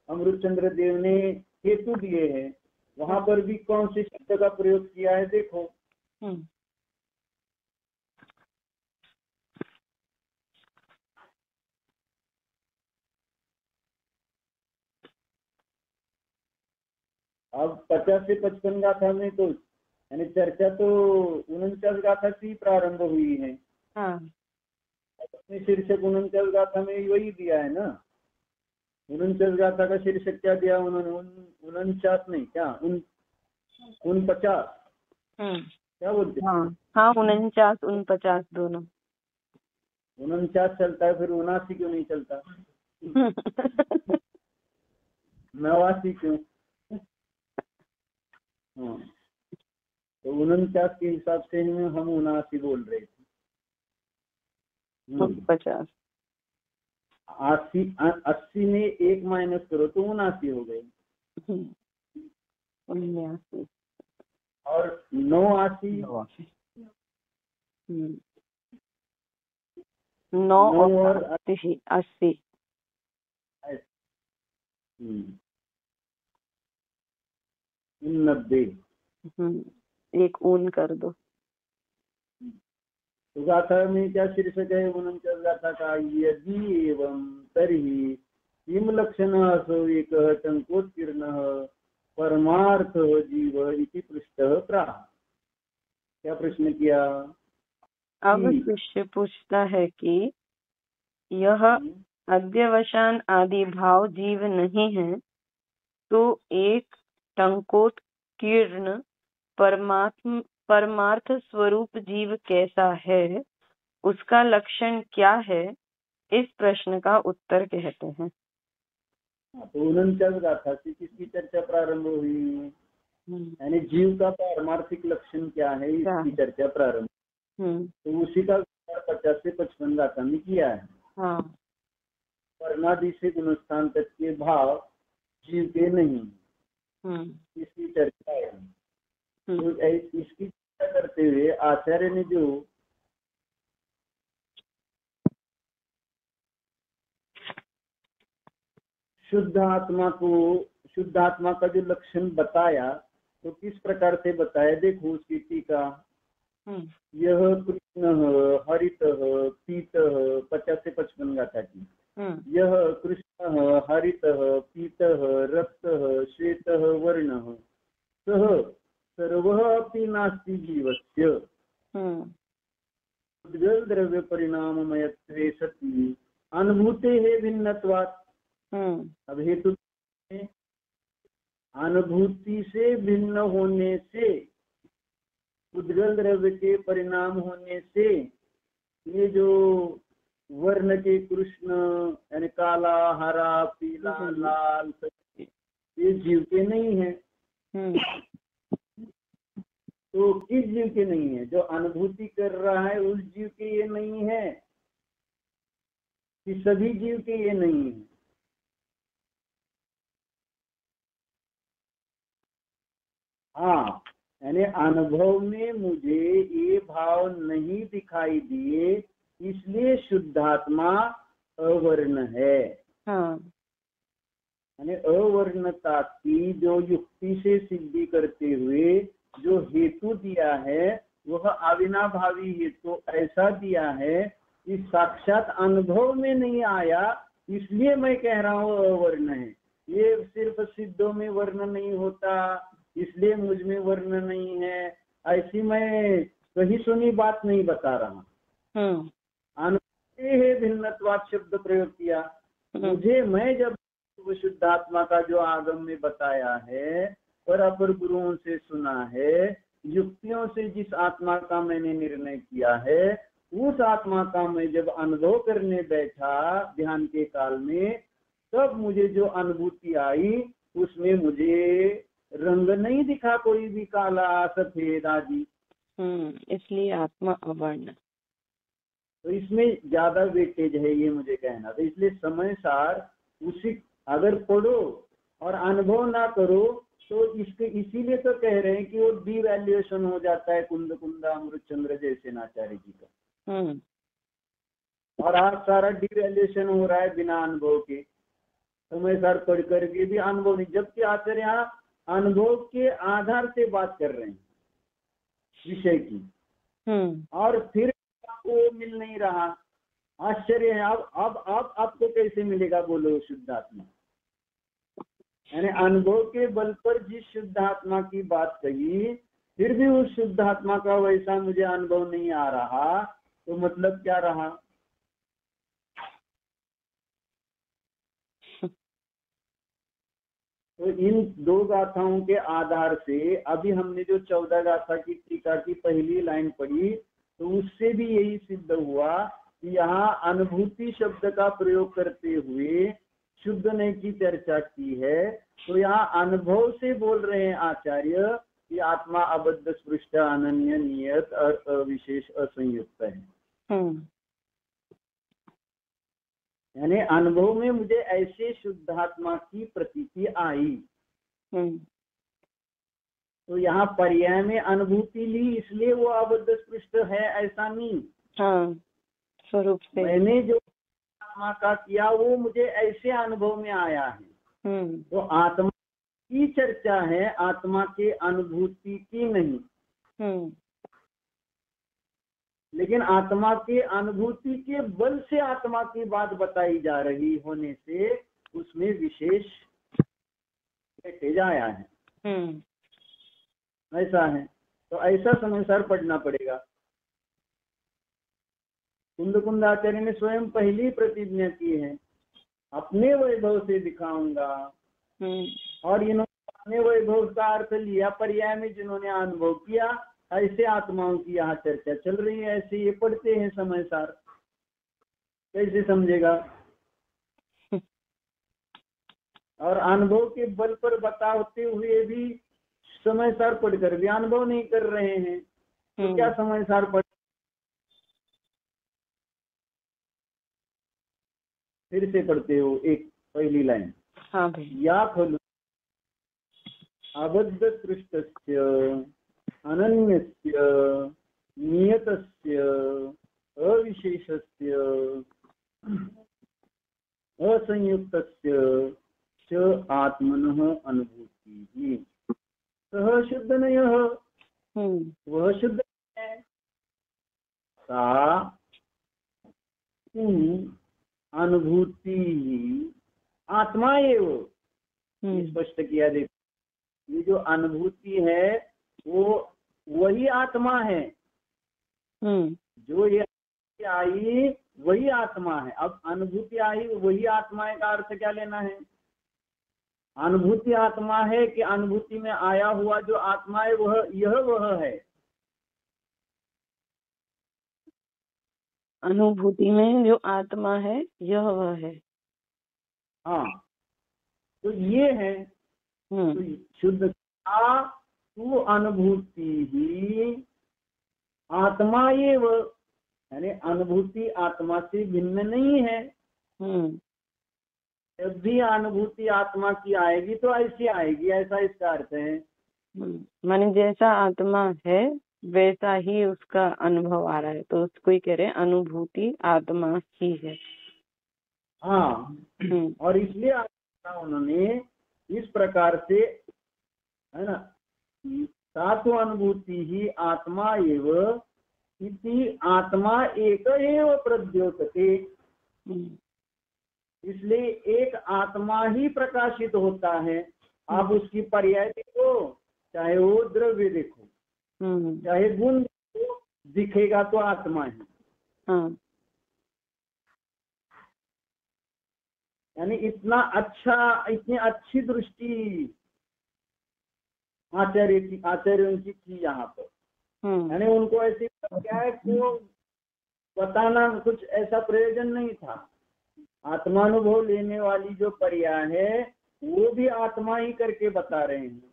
अमृतचंद्र देव ने हेतु दिए हैं, वहां पर भी कौन से शब्द का प्रयोग किया है देखो. अब 50 से 55 गाथा में तो यानी चर्चा तो 49 गाथा से ही प्रारंभ हुई है. अपने शीर्षक 49 गाथा में वही दिया है ना. 49 गाथा का शीर्षक क्या दिया उन्होंने? 49 नहीं, क्या 49 क्या बोलते? हाँ 49 49 दोनों. 49 चलता है, फिर 79 क्यों नहीं चलता? 89 क्यों? हाँ, तो 49 के हिसाब से हम 79 बोल रहे थे. 50 80 में 1 माइनस करो तो 79 हो गए. 89 और 89 9 और 80 90. एक ऊन कर दो। तो गाथा में क्या शीर्षक है उनचास गाथा का? यदि एवं तर्हि किम लक्षण असो एक टंकोत्कीर्ण परमार्थ जीव इति पृष्ठ प्राह। क्या प्रश्न किया? अब शिष्य पूछता है कि यह अध्यवसान आदि भाव जीव नहीं है तो एक टंकोत्कीर्ण परमार्थ स्वरूप जीव कैसा है, उसका लक्षण क्या है? इस प्रश्न का उत्तर कहते हैं। तो 49 गाथा से किसकी चर्चा प्रारंभ हुई? यानी जीव का पारमार्थिक लक्षण क्या है, इसकी चर्चा प्रारंभ। तो उसी का 50 से 55 गाथा में किया है। हाँ। वर्णादि से गुणस्थान तक के भाव जीव के नहीं, इसकी चर्चा है। तो इसकी चर्चा करते हुए आचार्य ने जो शुद्ध आत्मा का जो लक्षण बताया, तो किस प्रकार से बताया? देखो उसकी टीका। यह कृष्ण हरित पीत 50 से 55 गाथा की। यह कृष्ण हरित पीत रक्त श्वेत वर्ण सह सर्वः अपि नास्ति जीवस्य उद्गल द्रव्य परिणाममयत्वे सति अनुभूतेः भिन्नत्वात्। अब हेतु अनुभूति से भिन्न होने से, उद्गल द्रव्य के परिणाम होने से, ये जो वर्ण के कृष्ण यानी काला हरा पीला लाल, ये जीव के नहीं है। तो किस जीव के नहीं है? जो अनुभूति कर रहा है उस जीव के ये नहीं है कि सभी जीव के ये नहीं है? हाँ, यानी अनुभव में मुझे ये भाव नहीं दिखाई दिए, इसलिए शुद्धात्मा अवर्ण है। हाँ। यानी अवर्णता की जो युक्ति से सिद्धि करते हुए जो हेतु दिया है, वह अविनाभावी हेतु ऐसा दिया है कि साक्षात अनुभव में नहीं आया, इसलिए मैं कह रहा हूँ अवर्ण है। ये सिर्फ सिद्धों में वर्ण नहीं होता, इसलिए मुझ में वर्ण नहीं है, ऐसी मैं कहीं सुनी बात नहीं बता रहा। अनुभूति है भिन्नत्वात् शब्द प्रयोग किया। मुझे मैं जब शुद्धात्मा का जो आगम में बताया है और अपर गुरुओं से सुना है, युक्तियों से जिस आत्मा का मैंने निर्णय किया है, उस आत्मा का मैं जब अनुभव करने बैठा ध्यान के काल में, तब मुझे जो अनुभूति आई उसमें मुझे रंग नहीं दिखा, कोई भी काला सफेद आदि। इसलिए आत्मा अवर्ण। तो इसमें ज्यादा वेटेज है, ये मुझे कहना। तो इसलिए समय सार उसी अगर पढ़ो और अनुभव ना करो तो इसके इसीलिए तो कह रहे हैं कि वो डिवैल्यूएशन हो जाता है कुंद कुंदा अमृत चंद्र जैसे नाचार्य जी का। और आज सारा डिवैल्यूएशन हो रहा है बिना अनुभव के, समय सार पढ़ करके भी अनुभव नहीं, जबकि आचार्य यहाँ अनुभव के आधार से बात कर रहे हैं विषय की, और फिर आपको मिल नहीं रहा। आश्चर्य है। अब आपको कैसे मिलेगा बोलो शुद्धात्मा? यानी अनुभव के बल पर जिस शुद्धात्मा की बात कही, फिर भी उस शुद्धात्मा का वैसा मुझे अनुभव नहीं आ रहा, तो मतलब क्या रहा? तो इन दो गाथाओं के आधार से अभी हमने जो 14 गाथा की टीका की पहली लाइन पढ़ी, तो उससे भी यही सिद्ध हुआ कि यहाँ अनुभूति शब्द का प्रयोग करते हुए शुद्ध ने की चर्चा की है। तो यहाँ अनुभव से बोल रहे हैं आचार्य कि आत्मा अबद्ध स्पृष्ट अनन्य नियत और अविशेष असंयुक्त है। यानी अनुभव में मुझे ऐसे शुद्धात्मा की प्रतीति आई। तो यहाँ पर्याय में अनुभूति ली, इसलिए वो अबद्ध स्पृष्ट है ऐसा नहीं। स्वरूप से मैंने जो आत्मा का किया वो मुझे ऐसे अनुभव में आया है। तो आत्मा की चर्चा है, आत्मा के अनुभूति की नहीं। लेकिन आत्मा के अनुभूति के बल से आत्मा की बात बताई जा रही होने से उसमें विशेष वेटेज आया है। ऐसा है, तो ऐसा समयसार पढ़ना पड़ेगा। कुंद आचार्य ने स्वयं पहली प्रतिज्ञा की है, अपने वैभव से दिखाऊंगा। और इन्होंने अपने वैभव का अर्थ लिया पर्याय में, जिन्होंने अनुभव किया, ऐसे आत्माओं की यहाँ चर्चा चल रही है। ऐसे ये पढ़ते हैं समयसार, कैसे समझेगा? और अनुभव के बल पर बताते हुए भी समयसार पढ़कर भी अनुभव नहीं कर रहे हैं, तो क्या समयसार पढ़। फिर से पढ़ते हो एक पहली लाइन। हाँ भाई। या खलु अबद्ध सृष्टस्य अनन्यस्य नियतस्य अविशेषस्य असंयुक्तस्य च आत्मनः अनुभूतिः। सः शुद्धनयः, वह शुद्ध है। सा अनुभूति आत्मा एव, स्पष्ट किया। देखो, ये जो अनुभूति है वो वही आत्मा है। जो ये आई वही आत्मा है। अब अनुभूति आई वही आत्मा है का अर्थ क्या लेना है? अनुभूति आत्मा है कि अनुभूति में आया हुआ जो आत्मा है वह है? अनुभूति में जो आत्मा है यह वह है। हाँ, तो ये है। तो शुद्धता तू अनुभूति ही आत्मा एव, यानी अनुभूति आत्मा से भिन्न नहीं है। जब भी अनुभूति आत्मा की आएगी तो ऐसी आएगी, ऐसा इसका अर्थ है। माने जैसा आत्मा है वैसा ही उसका अनुभव आ रहा है, तो उसको ही कह रहे हैं अनुभूति आत्मा ही है। हाँ, और इसलिए उन्होंने इस प्रकार से, है ना, सात्व अनुभूति ही आत्मा एव इति आत्मा एक एव प्रद्योतते। इसलिए एक आत्मा ही प्रकाशित होता है। आप उसकी पर्याय देखो, चाहे वो द्रव्य देखो, चाहे गुण देखो, दिखेगा तो आत्मा है। यानी इतनी अच्छी दृष्टि आचार्यों की थी यहाँ पर। यानी उनको ऐसी क्या है को बताना कुछ ऐसा प्रयोजन नहीं था। आत्मानुभव लेने वाली जो पर्याय है वो भी आत्मा ही करके बता रहे हैं।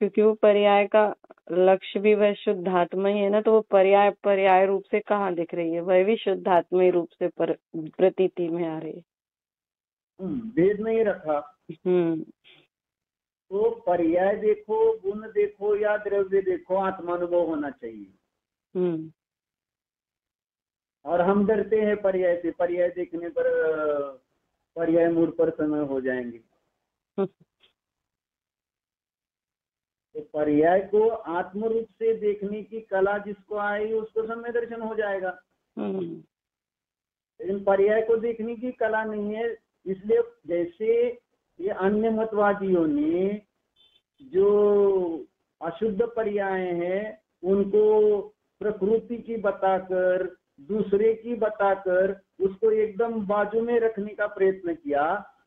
क्योंकि वो पर्याय का लक्ष्य भी वह शुद्धात्मा ही है ना, तो वो पर्याय रूप से कहाँ दिख रही है, वह भी शुद्धात्मा रूप से प्रतीति में आ रही है। भेद नहीं रखा। तो पर्याय देखो, गुण देखो या द्रव्य देखो, आत्मानुभव होना चाहिए। और हम डरते हैं पर्याय से, पर्याय देखने पर पर्याय मूड पर समय हो जाएंगे। तो पर्याय को आत्म रूप से देखने की कला जिसको आई उसको सम्यक दर्शन हो जाएगा। लेकिन पर्याय को देखने की कला नहीं है। इसलिए जैसे ये अन्य मतवादियों ने जो अशुद्ध पर्याय हैं उनको प्रकृति की बताकर, दूसरे की बताकर उसको एकदम बाजू में रखने का प्रयत्न किया,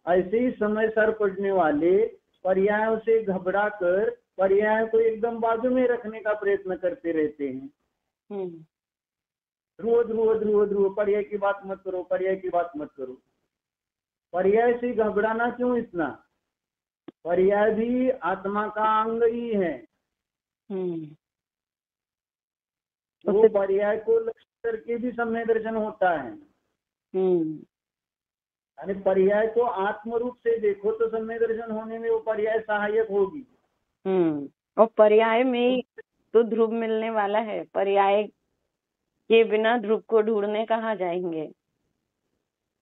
ऐसे ही समय सर पढ़ने वाले पर्यायों से घबरा कर पर्याय को एकदम बाजू में रखने का प्रयत्न करते रहते हैं। ध्रुव ध्रुव ध्रुव ध्रुव, पर्याय की बात मत करो, पर्याय की बात मत करो। पर्याय से घबराना क्यों इतना? पर्याय भी आत्मा का अंग ही है। वो पर्याय को लक्ष्य करके भी सम्यक दर्शन होता है। यानी पर्याय को आत्म रूप से देखो तो सम्यक दर्शन होने में वो पर्याय सहायक होगी। और पर्याय में तो ध्रुव मिलने वाला है, पर्याय के बिना ध्रुव को ढूंढने कहाँ जाएंगे?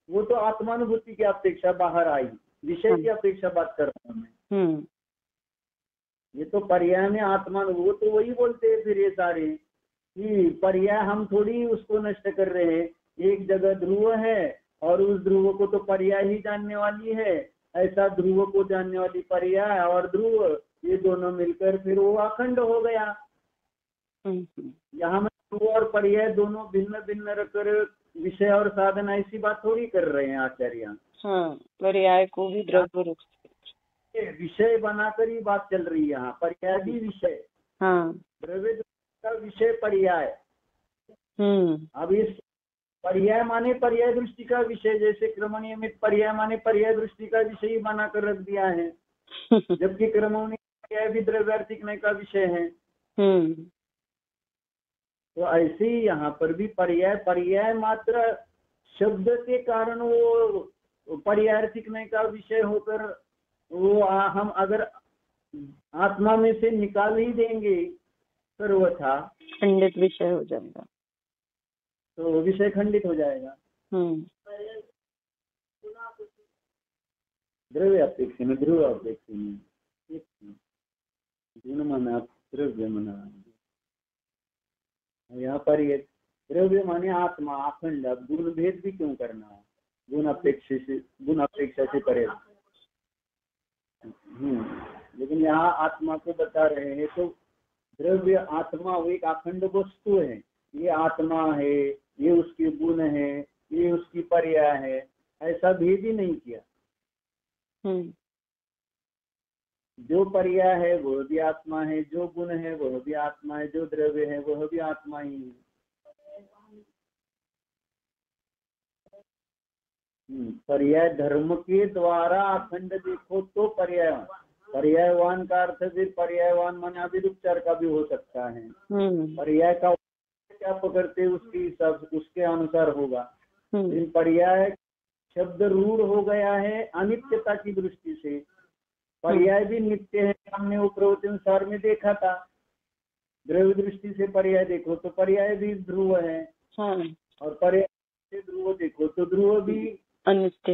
वो तो आत्मानुभूति की अपेक्षा बाहर आई, विषय की अपेक्षा बात कर रहा हूँ मैं। ये तो पर्याय में आत्मा, वो तो वही बोलते हैं फिर ये सारे कि पर्याय हम थोड़ी उसको नष्ट कर रहे हैं। एक जगह ध्रुव है और उस ध्रुव को तो पर्याय ही जानने वाली है, ऐसा ध्रुव को जानने वाली पर्याय और ध्रुव, ये दोनों मिलकर फिर वो अखंड हो गया। यहाँ में ध्रुव और पर्याय दोनों भिन्न भिन्न रखकर विषय और साधन ऐसी बात थोड़ी कर रहे हैं आचार्य। हाँ, पर्याय को भी द्रव्य रूप से विषय बनाकर ही बात चल रही है। यहाँ पर्याय भी विषय, हाँ, द्रव्य का विषय पर्याय। अब इस पर्याय माने पर्याय दृष्टि का विषय, जैसे क्रम नियमित पर्याय माने पर्याय दृष्टि का विषय ही बनाकर रख दिया है, जबकि क्रमोन्नत पर्याय भी द्रव्यार्थिकमय का विषय है। तो ऐसे ही यहाँ पर भी पर्याय, पर्याय मात्र शब्द के कारण वो पर्यायार्थिकमय का विषय होकर वो हम अगर आत्मा में से निकाल ही देंगे सर्वथा, खंडित विषय हो जाएगा, तो विषय खंडित हो जाएगा। द्रव्य अपेक्षा में, ध्रुव अपेक्षा में, गुण मना द्रव्य मना। यहाँ पर ये द्रव्य माने आत्मा अखंड, अब गुण भेद भी क्यों करना है, गुण अपेक्षा से परे। लेकिन यहाँ आत्मा को बता रहे हैं, तो द्रव्य आत्मा वो एक अखंड वस्तु है, ये आत्मा है, ये उसके गुण है, ये उसकी पर्याय है, ऐसा भेद ही नहीं किया। जो पर्याय है वह भी आत्मा है, जो गुण है वह भी आत्मा है, जो द्रव्य है वह भी आत्मा ही है। पर्याय धर्म के द्वारा अखंड देखो तो पर्यायवान, पर्यायवान का अर्थ फिर पर्यायवान माने अभिरुपचार का भी हो सकता है। पर्याय का क्या पकड़ते उसके हिसाब, उसके अनुसार होगा। इन पर्याय शब्द रूढ़ हो गया है अनित्यता की दृष्टि से। पर्याय भी नित्य है, हमने वो प्रवचन सार में देखा था। द्रव्य दृष्टि से पर्याय देखो तो पर्याय भी ध्रुव है, और पर्याय से ध्रुव देखो तो ध्रुव भी अनित्य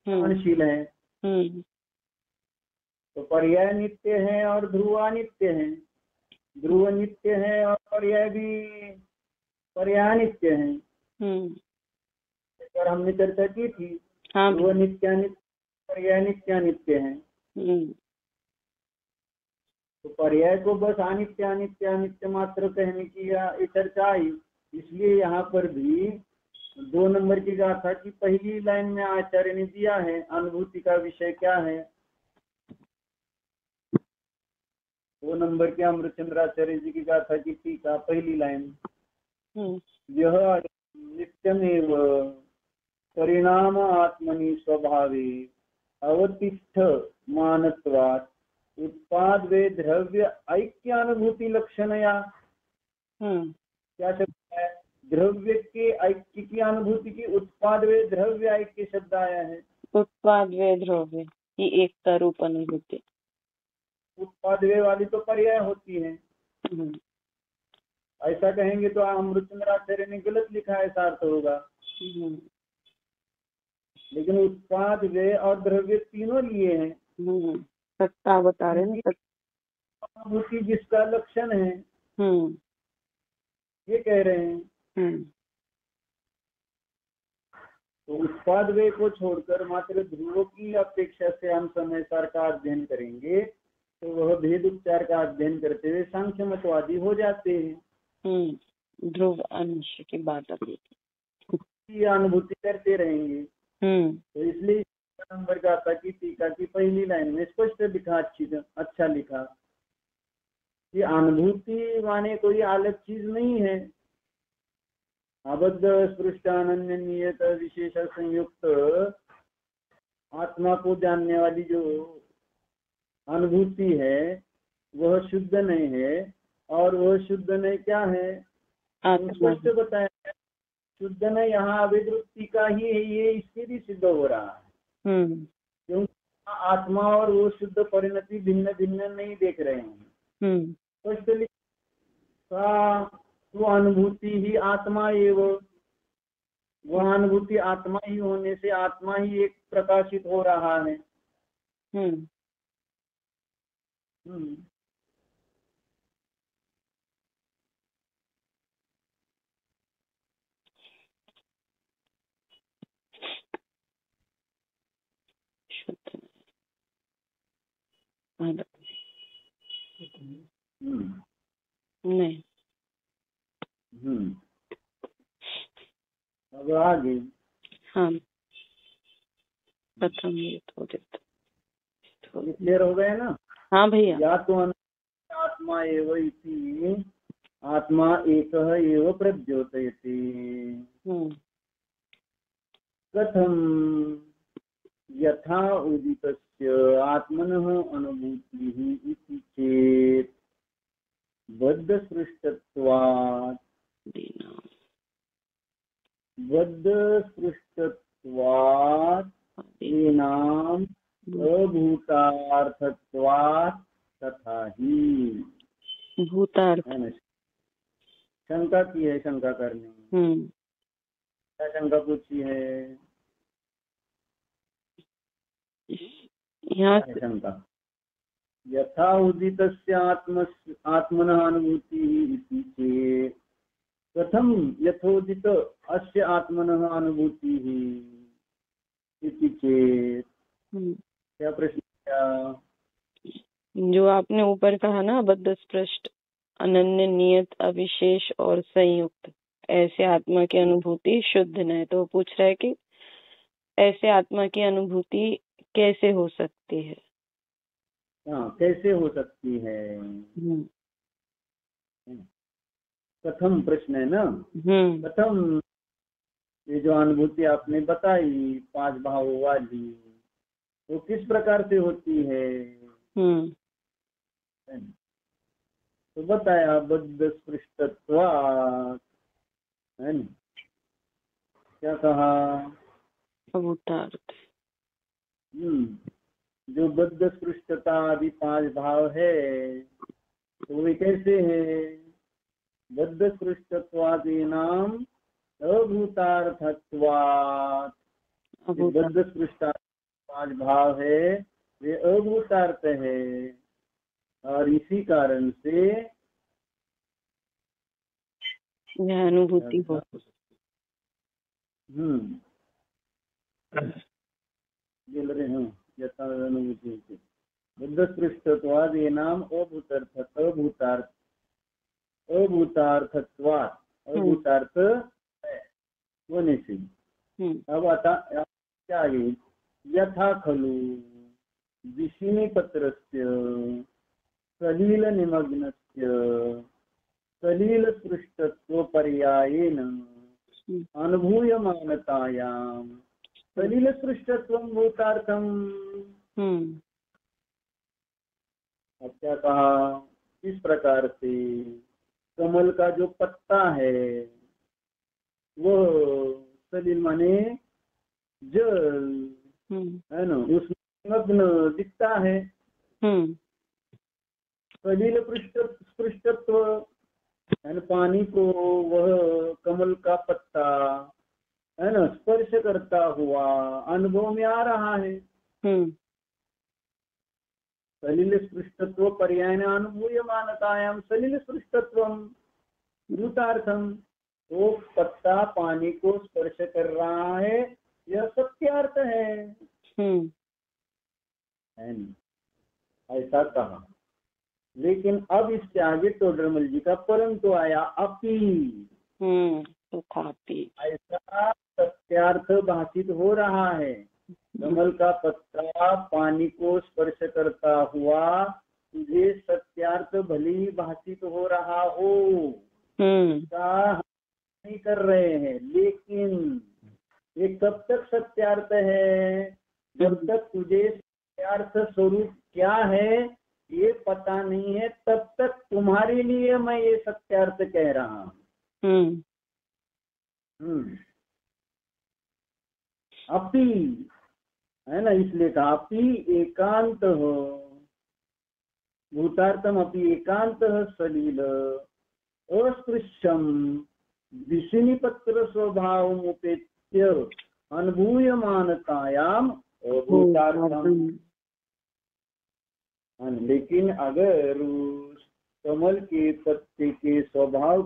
अनशील है। तो पर्याय नित्य है और ध्रुव अनित्य है, ध्रुव नित्य है और पर्याय भी पर्याय नित्य है। पर हमने चर्चा की थी, ध्रुव नित्यानित्य, पर्याय नित्यानित्य है। तो पर्याय को बस अनित्य अनित्य अनित्य मात्र कहने की ये चर्चा आई। इसलिए यहाँ पर भी 2 नंबर की गाथा की पहली लाइन में आचार्य ने दिया है अनुभूति का विषय क्या है। 2 नंबर के अमृतचंद्राचार्य जी की गाथा की टीका पहली लाइन, यह नित्यमेव परिणाम आत्मनि स्वभावे अवतिष्ठ मानत्वात् उत्पाद वे द्रव्य ऐक्यानुभूति लक्षणया। क्या शब्द है? द्रव्य के ऐक्य की अनुभूति की उत्पाद वे द्रव्य ऐक्य शब्द आया है। उत्पाद वे द्रव्य की एकता रूप अनुभूति। उत्पाद वे वाली तो पर्याय होती है। ऐसा कहेंगे तो अमृतचंद्राचार्य ने गलत लिखा है, ऐसा अर्थ होगा। लेकिन उत्पाद वे और द्रव्य तीनों लिए हैं। सत्ता बता रहे हैं, अनुभूति जिसका लक्षण है ये कह रहे हैं। तो उत्पाद वे को छोड़कर मात्र ध्रुव की अपेक्षा से हम समय सार का अध्ययन करेंगे तो वह भेद उपचार का अध्ययन करते हुए सांख्य मतवादी हो जाते हैं। ध्रुव अंश की बात अभी अनुभूति करते रहेंगे। तो इसलिए नंबर गाथा की टीका की पहली लाइन में स्पष्ट लिखा, अच्छा लिखा कि अनुभूति माने कोई अलग चीज नहीं है। अबद्ध स्पृष्ट अनन्य नियत विशेष संयुक्त आत्मा को जानने वाली जो अनुभूति है वह शुद्ध नहीं है, और वह शुद्ध नहीं क्या है स्पष्ट बताया। शुद्ध नहीं यहाँ अभिवृत्ति का ही है, ये इससे भी सिद्ध हो रहा है। क्योंकि आत्मा और वो शुद्ध परिणति भिन्न भिन्न नहीं देख रहे हैं। स्पष्ट लिखा वो अनुभूति ही आत्मा एवं, वह अनुभूति आत्मा ही होने से आत्मा ही एक प्रकाशित हो रहा है। हम्म, शुद्ध अलग हम्म, नहीं। हम्म। अब आगे हाँ, प्रथम यथोदित। ये क्लियर हो गया ना। हाँ भैया। या तो आत्मा एव इति आत्मा एकः एव प्रद्योतयति। कथं यथा उदितस्य आत्मनः अनुभूतिः इति चेत् बद्धसृष्टत्वात् एनाम् अभूतार्थत्वात् तथा ही। भूतार्थ। है ना? शंका की है, शंका करनी। क्या शंका पूछी है? यहाँ क्या है शंका? यथा उदितस्य आत्मनः अनुभूतिः इति चेत् कथं यथोदित अस्य आत्मनः अनुभूतिः इति चेत्। क्या प्रश्न किया? जो आपने ऊपर कहा ना, बद्ध स्पृष्ट, अनन्य, नियत, अविशेष और संयुक्त ऐसे आत्मा की अनुभूति शुद्ध न। तो पूछ रहा है कि ऐसे आत्मा की अनुभूति कैसे हो सकती है? हाँ, कैसे हो सकती है? कथम प्रश्न है ना। कथम, ये जो अनुभूति आपने बताई 5 भावों वाली, वो किस प्रकार से होती है? तो बताया बद्ध स्पृष्टत्वात्, है न? क्या कहा? अभूतार्थ। जो बद्ध स्पृष्टता आदि 5 भाव है, तो वे कैसे है? बद्ध स्पृष्टत्वादीनाम अभूतार्थत्वात्। बद्ध स्पृष्टता 5 भाव है, वे अभूतार्थ है, और इसी कारण से यह अनुभूति हो। बोल रहे हैं यथा अनुभूति। बुद्ध स्पृष्टत्वादीनाम अभूतार्थत्वात्, अभूतार्थ होने से। अब आता क्या है? यथा खलु विशिनीपत्रस्य सलील निमग्नस्य सलील स्पृष्टत्व पर्यायेन अनुभूयमानतायां सलील स्पृष्टत्वं भूतार्थम। अब क्या कहा? इस प्रकार से कमल का जो पत्ता है वो सलील माने जल, है ना, उसमें मग्न दिखता है। सलील स्पृष्टत्व, पानी को वह कमल का पत्ता, है ना, स्पर्श करता हुआ अनुभव में आ रहा है। सलिल स्पृष्टत्व पर्यायेन अनुभूयमानतायां सलिल स्पृष्टत्वं भूतार्थम। तो पत्ता पानी को स्पर्श कर रहा है, यह सत्यार्थ है। ऐसा कहा। लेकिन अब इसके आगे टोडरमल जी का परंतु आया, अपि। ऐसा सत्यार्थ भाषित हो रहा है। कमल का पत्ता पानी को स्पर्श करता हुआ तुझे सत्यार्थ भली भाषित हो रहा हो, का नहीं कर रहे हैं। लेकिन ये कब तक सत्यार्थ है? जब तक तुझे सत्यार्थ स्वरूप क्या है ये पता नहीं है, तब तक तुम्हारे लिए मैं ये सत्यार्थ कह रहा हूँ। अपि, है ना, इसलिए कहा अपि एकांत हो भूतार्थम, अपि एकांत सलील अस्पृश्यम विशिनीपत्र स्वभाव उपेत्य अनुभूयमानतायाम भूतार्थम। लेकिन अगर उस कमल के पत्ते के स्वभाव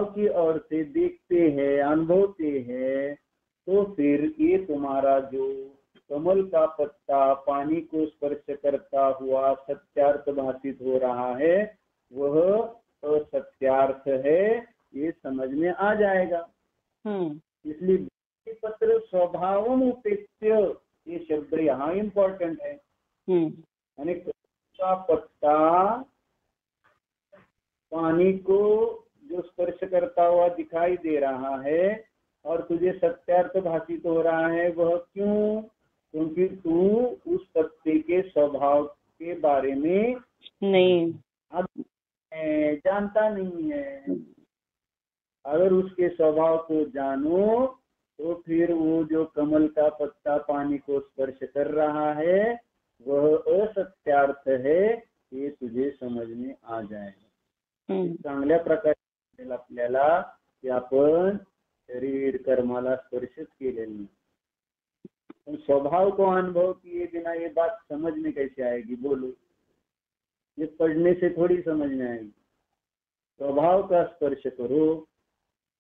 की ओर से देखते हैं, अनुभवते हैं, तो फिर ये तुम्हारा जो कमल का पत्ता पानी को स्पर्श करता हुआ सत्यार्थ भाषित हो रहा है, वह असत्यार्थ है, ये समझ में आ जाएगा। इसलिए पत्र स्वभावम उपेत्य, ये शब्द यहाँ इम्पोर्टेंट है। यानी का पत्ता पानी को जो स्पर्श करता हुआ दिखाई दे रहा है और तुझे सत्यार्थ भाषित हो रहा है, वह क्यों? क्योंकि तू उस पत्ते के स्वभाव के बारे में नहीं जानता नहीं है। अगर उसके स्वभाव को जानो तो फिर वो जो कमल का पत्ता पानी को स्पर्श कर रहा है वह असत्यार्थ है, हे तुझे समज में आ जाएगा। चांगल्या प्रकारे आपल्याला की आपण शरीर कर्माला स्पर्शच केलेलं नाही, स्वभाव को अनुभव किए बिना ये बात समझ में कैसे आएगी? बोलो, ये पढ़ने से थोड़ी समझ में आएगी। स्वभाव का स्पर्श करो,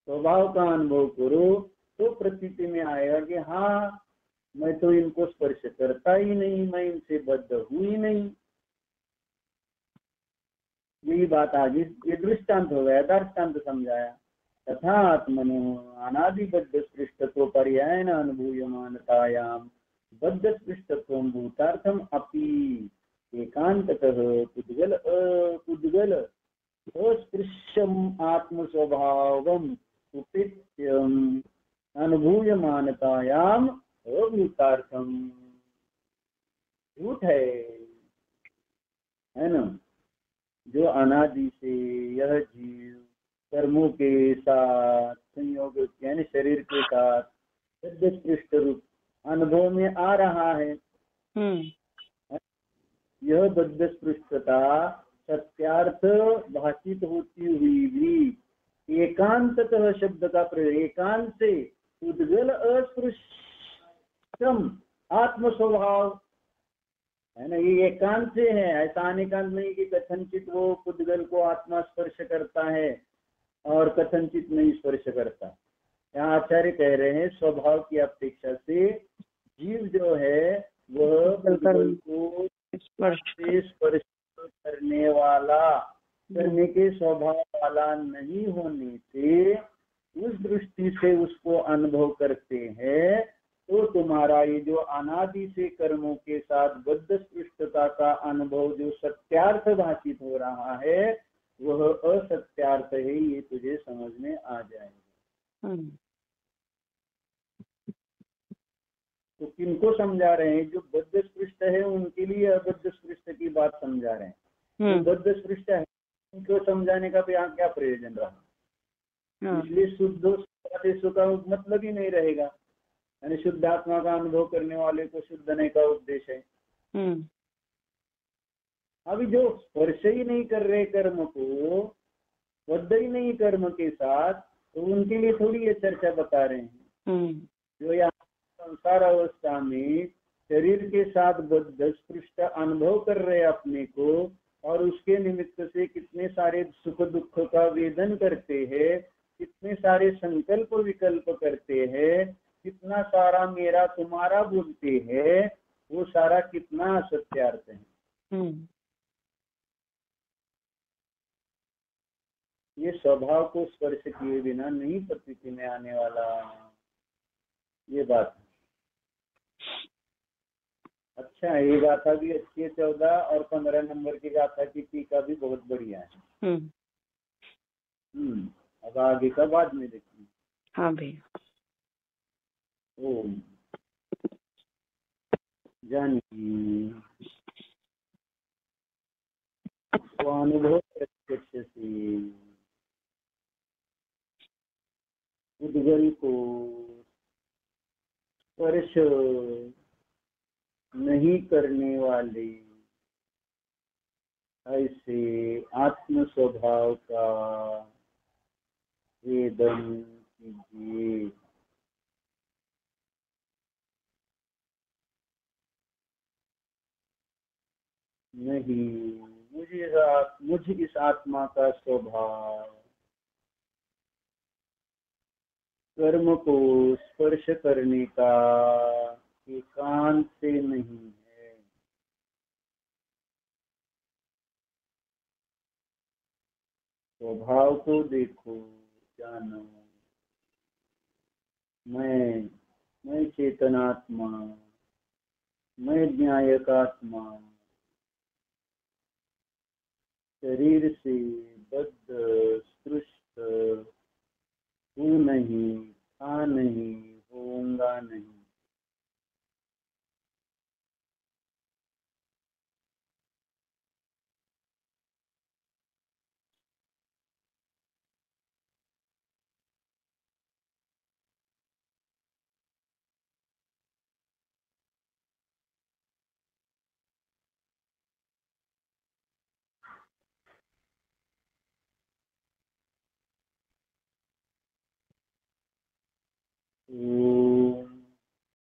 स्वभाव का अनुभव करो, तो प्रतीति में आएगा कि हाँ, मैं तो इनको स्पर्श करता ही नहीं, मैं इनसे बद्ध हूं ही नहीं। यही बात आगे ये दृष्टांत हो गया, दृष्टांत समझाया। तथा आत्मनो अनादिबद्ध स्पृष्टत्व पर्यायन अनुभूयमानतायां बद्ध स्पृष्टत्व भूतार्थम अपि एकांततः पुद्गल अस्पृश्यम आत्मस्वभावम उपेत्यम अनुभूयमानतायाम अभूतार्थम। झूठ है ना? जो अनादि से यह जीव कर्मों के साथ संयोग यानी शरीर के साथ बद्धस्पृष्ट रूप अनुभव में आ रहा है, यह बद्धस्पृष्टता सत्यार्थ भाषित होती हुई भी एकांततः शब्द का प्रयोग, एकांत से उद्गल अस्पृश्यम आत्म स्वभाव है ना, ये एकांत से है। ऐसा अनेकांत नहीं कि कथनचित वो पुद्गल को आत्मा स्पर्श करता है और कथनचित नहीं स्पर्श करता। यहाँ आचार्य कह रहे हैं स्वभाव की अपेक्षा से जीव जो है वह पुद्गल को स्पर्श करने के स्वभाव वाला नहीं होने से उस दृष्टि से उसको अनुभव करते हैं। तो तुम्हारा ये जो अनादि से कर्मों के साथ बद्ध स्पृष्टता का अनुभव जो सत्यार्थ भाषित हो रहा है वह असत्यार्थ है, ये तुझे समझ में आ जाएगा। तो किनको समझा रहे हैं? जो बद्ध स्पृष्ट है उनके लिए अबद्ध स्पृष्ट की बात समझा रहे हैं। जो बद्ध स्पृष्ट है उनको समझाने का यहाँ क्या प्रयोजन रहा? इसलिए शुद्ध का मतलब ही नहीं रहेगा। यानी शुद्ध आत्मा का अनुभव करने वाले को शुद्ध नहीं का उपदेश है। अभी जो स्पर्श ही नहीं कर रहे कर्म को, बद्ध ही नहीं कर्म के साथ, तो उनके लिए थोड़ी ये चर्चा बता रहे हैं। जो यहाँ संसार अवस्था में शरीर के साथ बद्ध स्पृष्ट अनुभव कर रहे अपने को और उसके निमित्त से कितने सारे सुख दुख का वेदन करते हैं, कितने सारे संकल्प विकल्प करते हैं, कितना सारा मेरा तुम्हारा बोलते हैं, वो सारा कितना असत्यार्थ है। ये स्वभाव को स्पर्श किए बिना नहीं प्रतीति में आने वाला, ये बात है। अच्छा, ये गाथा भी अच्छी है। 14 और 15 नंबर की गाथा की टीका भी बहुत बढ़िया है। अब आगे का बाद में देखिए। हाँ भैया। ओम जानकी स्वानुभव प्रत्यक्ष से उद्गल को स्पर्श नहीं करने वाले ऐसे आत्म स्वभाव का वेदन कीजिए। नहीं, मुझ इस आत्मा का स्वभाव कर्म को स्पर्श करने का एकांत से नहीं है। स्वभाव को देखो, जानो। मैं चेतनात्मा, मैं न्यायक आत्मा, शरीर से बद्ध सृष्ट हूँ नहीं, था नहीं, होऊंगा नहीं।